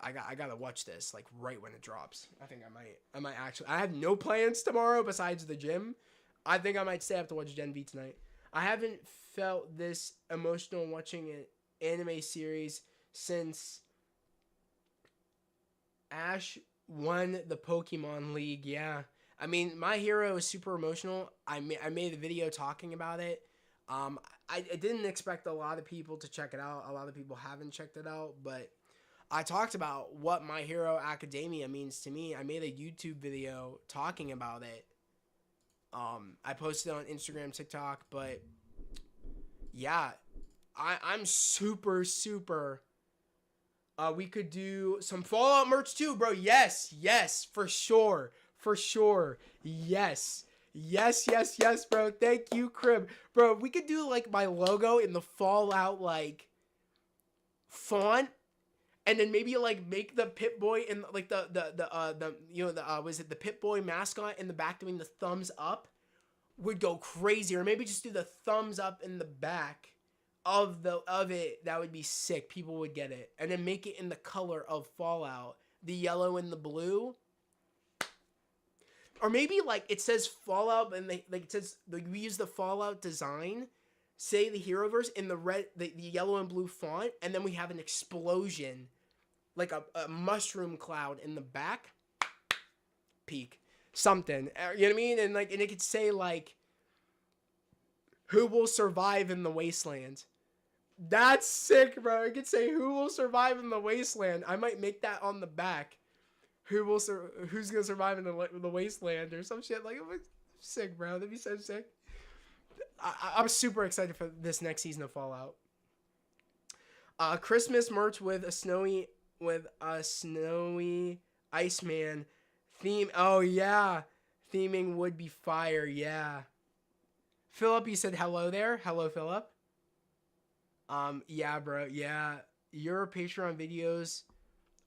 I gotta watch this like right when it drops. I think I might actually. I have no plans tomorrow besides the gym. I think I might stay up to watch Gen V tonight. I haven't felt this emotional watching an anime series since Ash won the Pokemon League. Yeah, I mean, My Hero is super emotional. I made a video talking about it. I didn't expect a lot of people to check it out. A lot of people haven't checked it out, but I talked about what My Hero Academia means to me. I made a YouTube video talking about it. I posted it on Instagram, TikTok, but yeah, I'm super. We could do some Fallout merch too, bro. Yes, for sure. Yes, bro. Thank you, Crib. Bro, we could do like my logo in the Fallout like font, and then maybe like make the Pip-Boy in like was it the Pip-Boy mascot in the back doing the thumbs up? Would go crazy. Or maybe just do the thumbs up in the back of it that would be sick. People would get it, and then make it in the color of Fallout, the yellow and the blue. Or maybe like it says Fallout, and it says we use the Fallout design, say the Heroverse in the red, the yellow and blue font, and then we have an explosion, like a mushroom cloud in the back. Peak something, you know what I mean? And like, and it could say like, who will survive in the wasteland? That's sick, bro. It could say who will survive in the wasteland. I might make that on the back. Who's gonna survive in the wasteland or some shit like it. Sick, bro. That'd be so sick. I'm super excited for this next season of Fallout. Christmas merch with a snowy Iceman theme. Oh yeah, theming would be fire. Yeah. Philip, you said hello there. Hello, Philip. Yeah, bro. Yeah, your Patreon videos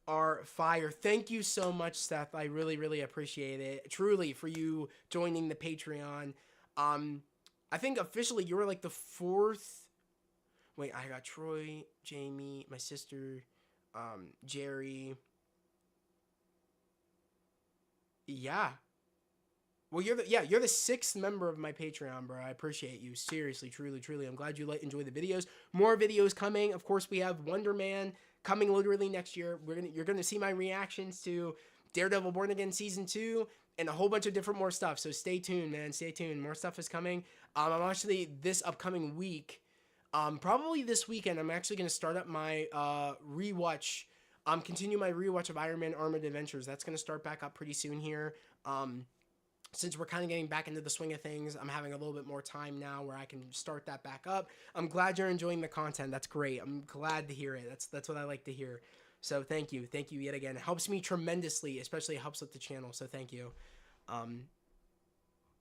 are fire. Thank you so much, Seth. I really, really appreciate it. Truly, for you joining the Patreon. I think officially you were like the 4th. Wait, I got Troy, Jamie, my sister, Jerry. Yeah. Well, you're the 6th member of my Patreon, bro. I appreciate you. Seriously, truly, truly. I'm glad you enjoy the videos. More videos coming. Of course, we have Wonder Man coming literally next year. You're gonna see my reactions to Daredevil Born Again Season 2 and a whole bunch of different more stuff. So stay tuned, man. Stay tuned. More stuff is coming. I'm actually this upcoming week, probably this weekend, I'm actually gonna start up my rewatch. Continue my rewatch of Iron Man Armored Adventures. That's gonna start back up pretty soon here. Since we're kind of getting back into the swing of things, I'm having a little bit more time now where I can start that back up. I'm glad you're enjoying the content. That's great. I'm glad to hear it. That's what I like to hear. So thank you yet again. It helps me tremendously, especially it helps with the channel. So thank you.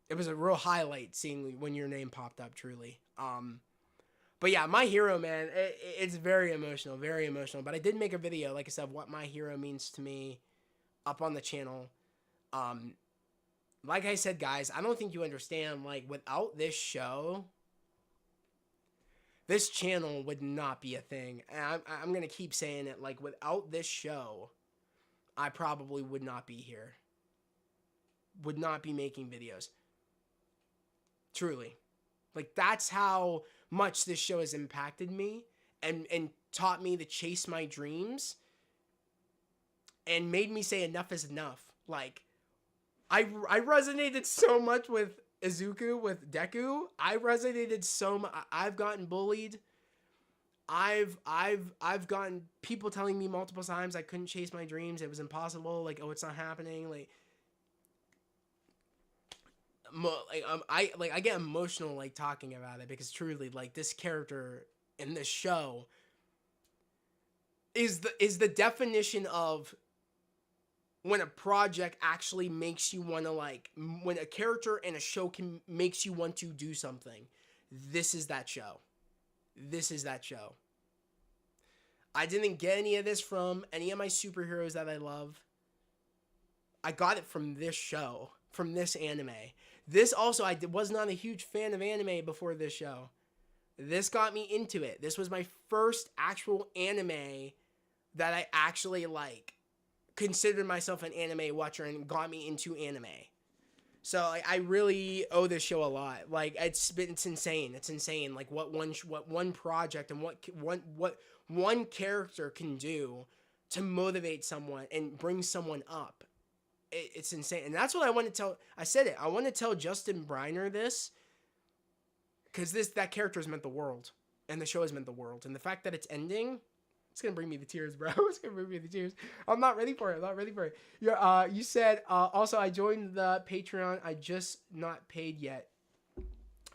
It was a real highlight seeing when your name popped up, truly. But yeah, My Hero, man, it's very emotional. But I did make a video, like I said, what My Hero means to me up on the channel. Like I said, guys, I don't think you understand, like, without this show, this channel would not be a thing. And I'm going to keep saying it, like, without this show, I probably would not be here. Would not be making videos. Truly. Like, that's how much this show has impacted me and taught me to chase my dreams and made me say enough is enough. Like, I resonated so much with Izuku, with Deku. I resonated so much. I've gotten bullied. I've gotten people telling me multiple times I couldn't chase my dreams. It was impossible. Like, oh, it's not happening. I get emotional, like, talking about it, because truly, like, this character in this show is the definition of when a project actually makes you want to, like, when a character in a show makes you want to do something. This is that show. I didn't get any of this from any of my superheroes that I love. I got it from this show, from this anime. This also, I was not a huge fan of anime before this show. This got me into it. This was my first actual anime that I actually, like, considered myself an anime watcher and got me into anime. So I really owe this show a lot. Like, it's insane. It's insane. Like, what one project and what one character can do to motivate someone and bring someone up. It's insane. And that's what I want to tell. I said it. I want to tell Justin Briner this, because that character has meant the world, and the show has meant the world. And the fact that it's ending, it's gonna bring me to tears, bro. It's gonna bring me to tears. I'm not ready for it. You said also I joined the Patreon. I just not paid yet.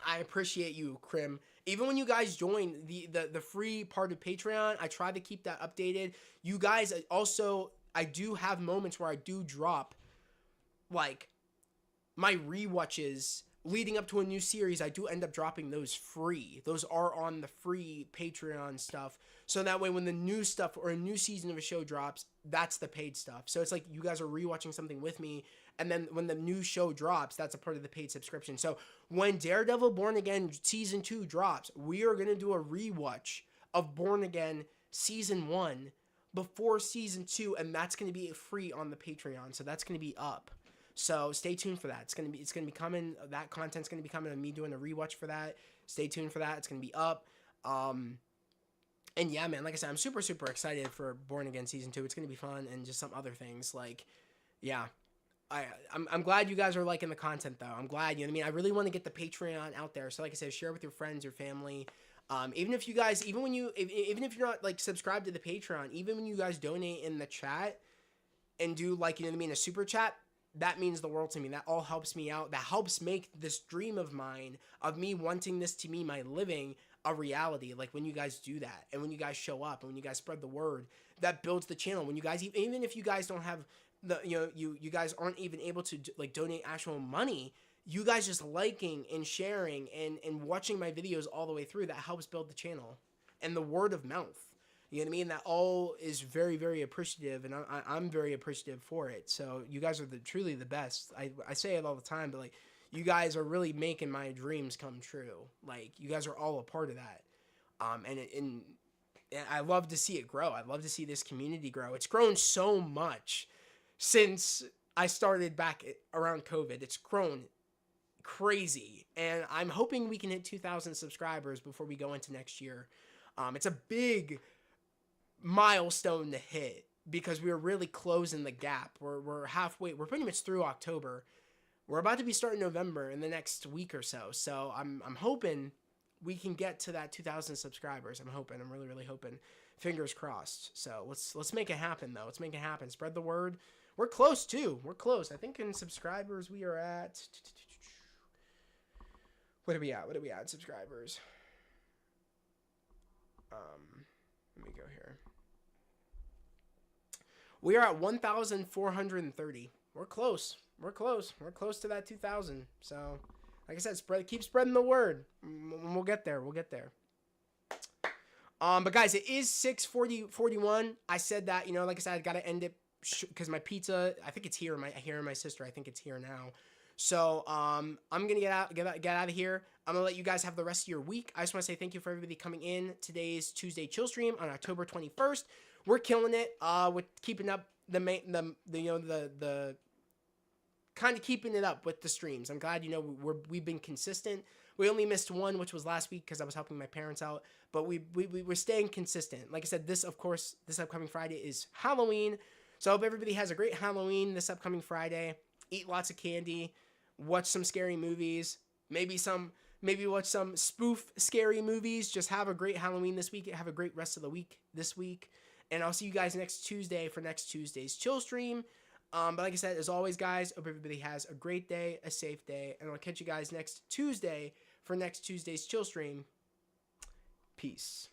I appreciate you, Krim. Even when you guys join the free part of Patreon, I try to keep that updated. You guys also, I do have moments where I do drop, like, my rewatches leading up to a new series. I do end up dropping those free. Those are on the free Patreon stuff. So that way when the new stuff or a new season of a show drops, that's the paid stuff. So it's like you guys are rewatching something with me, And then when the new show drops, that's a part of the paid subscription. So when Daredevil Born Again Season 2 drops, we are going to do a rewatch of Born Again Season 1 before Season 2, and that's going to be free on the Patreon. So that's going to be up. So stay tuned for that. It's going to be coming. That content's going to be coming, and me doing a rewatch for that. Stay tuned for that. It's going to be up. And yeah, man, like I said, I'm super, super excited for Born Again Season 2. It's going to be fun, and just some other things. Like, yeah. I'm glad you guys are liking the content, though. I'm glad, you know what I mean? I really want to get the Patreon out there. So like I said, share with your friends, your family. Even if you guys, even if you're not, like, subscribed to the Patreon, even when you guys donate in the chat and do, like, you know what I mean, a super chat, that means the world to me. That all helps me out. That helps make this dream of mine, of me wanting this to be my living, a reality. Like, when you guys do that, and when you guys show up, and when you guys spread the word, that builds the channel. When you guys, even if you guys don't have the, you know, you guys aren't even able to, like, donate actual money, you guys just liking and sharing and watching my videos all the way through, that helps build the channel and the word of mouth. You know what I mean? That all is very, very appreciative, and I'm very appreciative for it. So you guys are truly the best. I say it all the time, but, like, you guys are really making my dreams come true. Like, you guys are all a part of that. And I love to see it grow. I love to see this community grow. It's grown so much since I started back around COVID. It's grown crazy, and I'm hoping we can hit 2,000 subscribers before we go into next year. It's a big milestone to hit, because we're really closing the gap. We're halfway. We're pretty much through October. We're about to be starting November in the next week or so. So I'm hoping we can get to that 2,000 subscribers. I'm hoping. I'm really, really hoping. Fingers crossed. So let's make it happen, though. Let's make it happen. Spread the word. We're close too. We're close. I think in subscribers we are at. What are we at? What are we at in subscribers? Let me go here. We are at 1,430. We're close. We're close. We're close to that 2,000. So, like I said, keep spreading the word. We'll get there. We'll get there. But guys, it is 6:41. I said that, you know, like I said, I gotta end it because my pizza, I think it's here. My sister, I think it's here now. So, I'm gonna get out of here. I'm gonna let you guys have the rest of your week. I just want to say thank you for everybody coming in today's Tuesday chill stream on October 21st. We're killing it. With keeping up the kind of keeping it up with the streams. I'm glad, you know, we've been consistent. We only missed one, which was last week because I was helping my parents out, but we're staying consistent. Like I said, this upcoming Friday is Halloween. So I hope everybody has a great Halloween this upcoming Friday. Eat lots of candy, watch some scary movies, maybe watch some spoof scary movies. Just have a great Halloween this week. Have a great rest of the week this week. And I'll see you guys next Tuesday for next Tuesday's chill stream. But like I said, as always, guys, hope everybody has a great day, a safe day, and I'll catch you guys next Tuesday for next Tuesday's chill stream. Peace.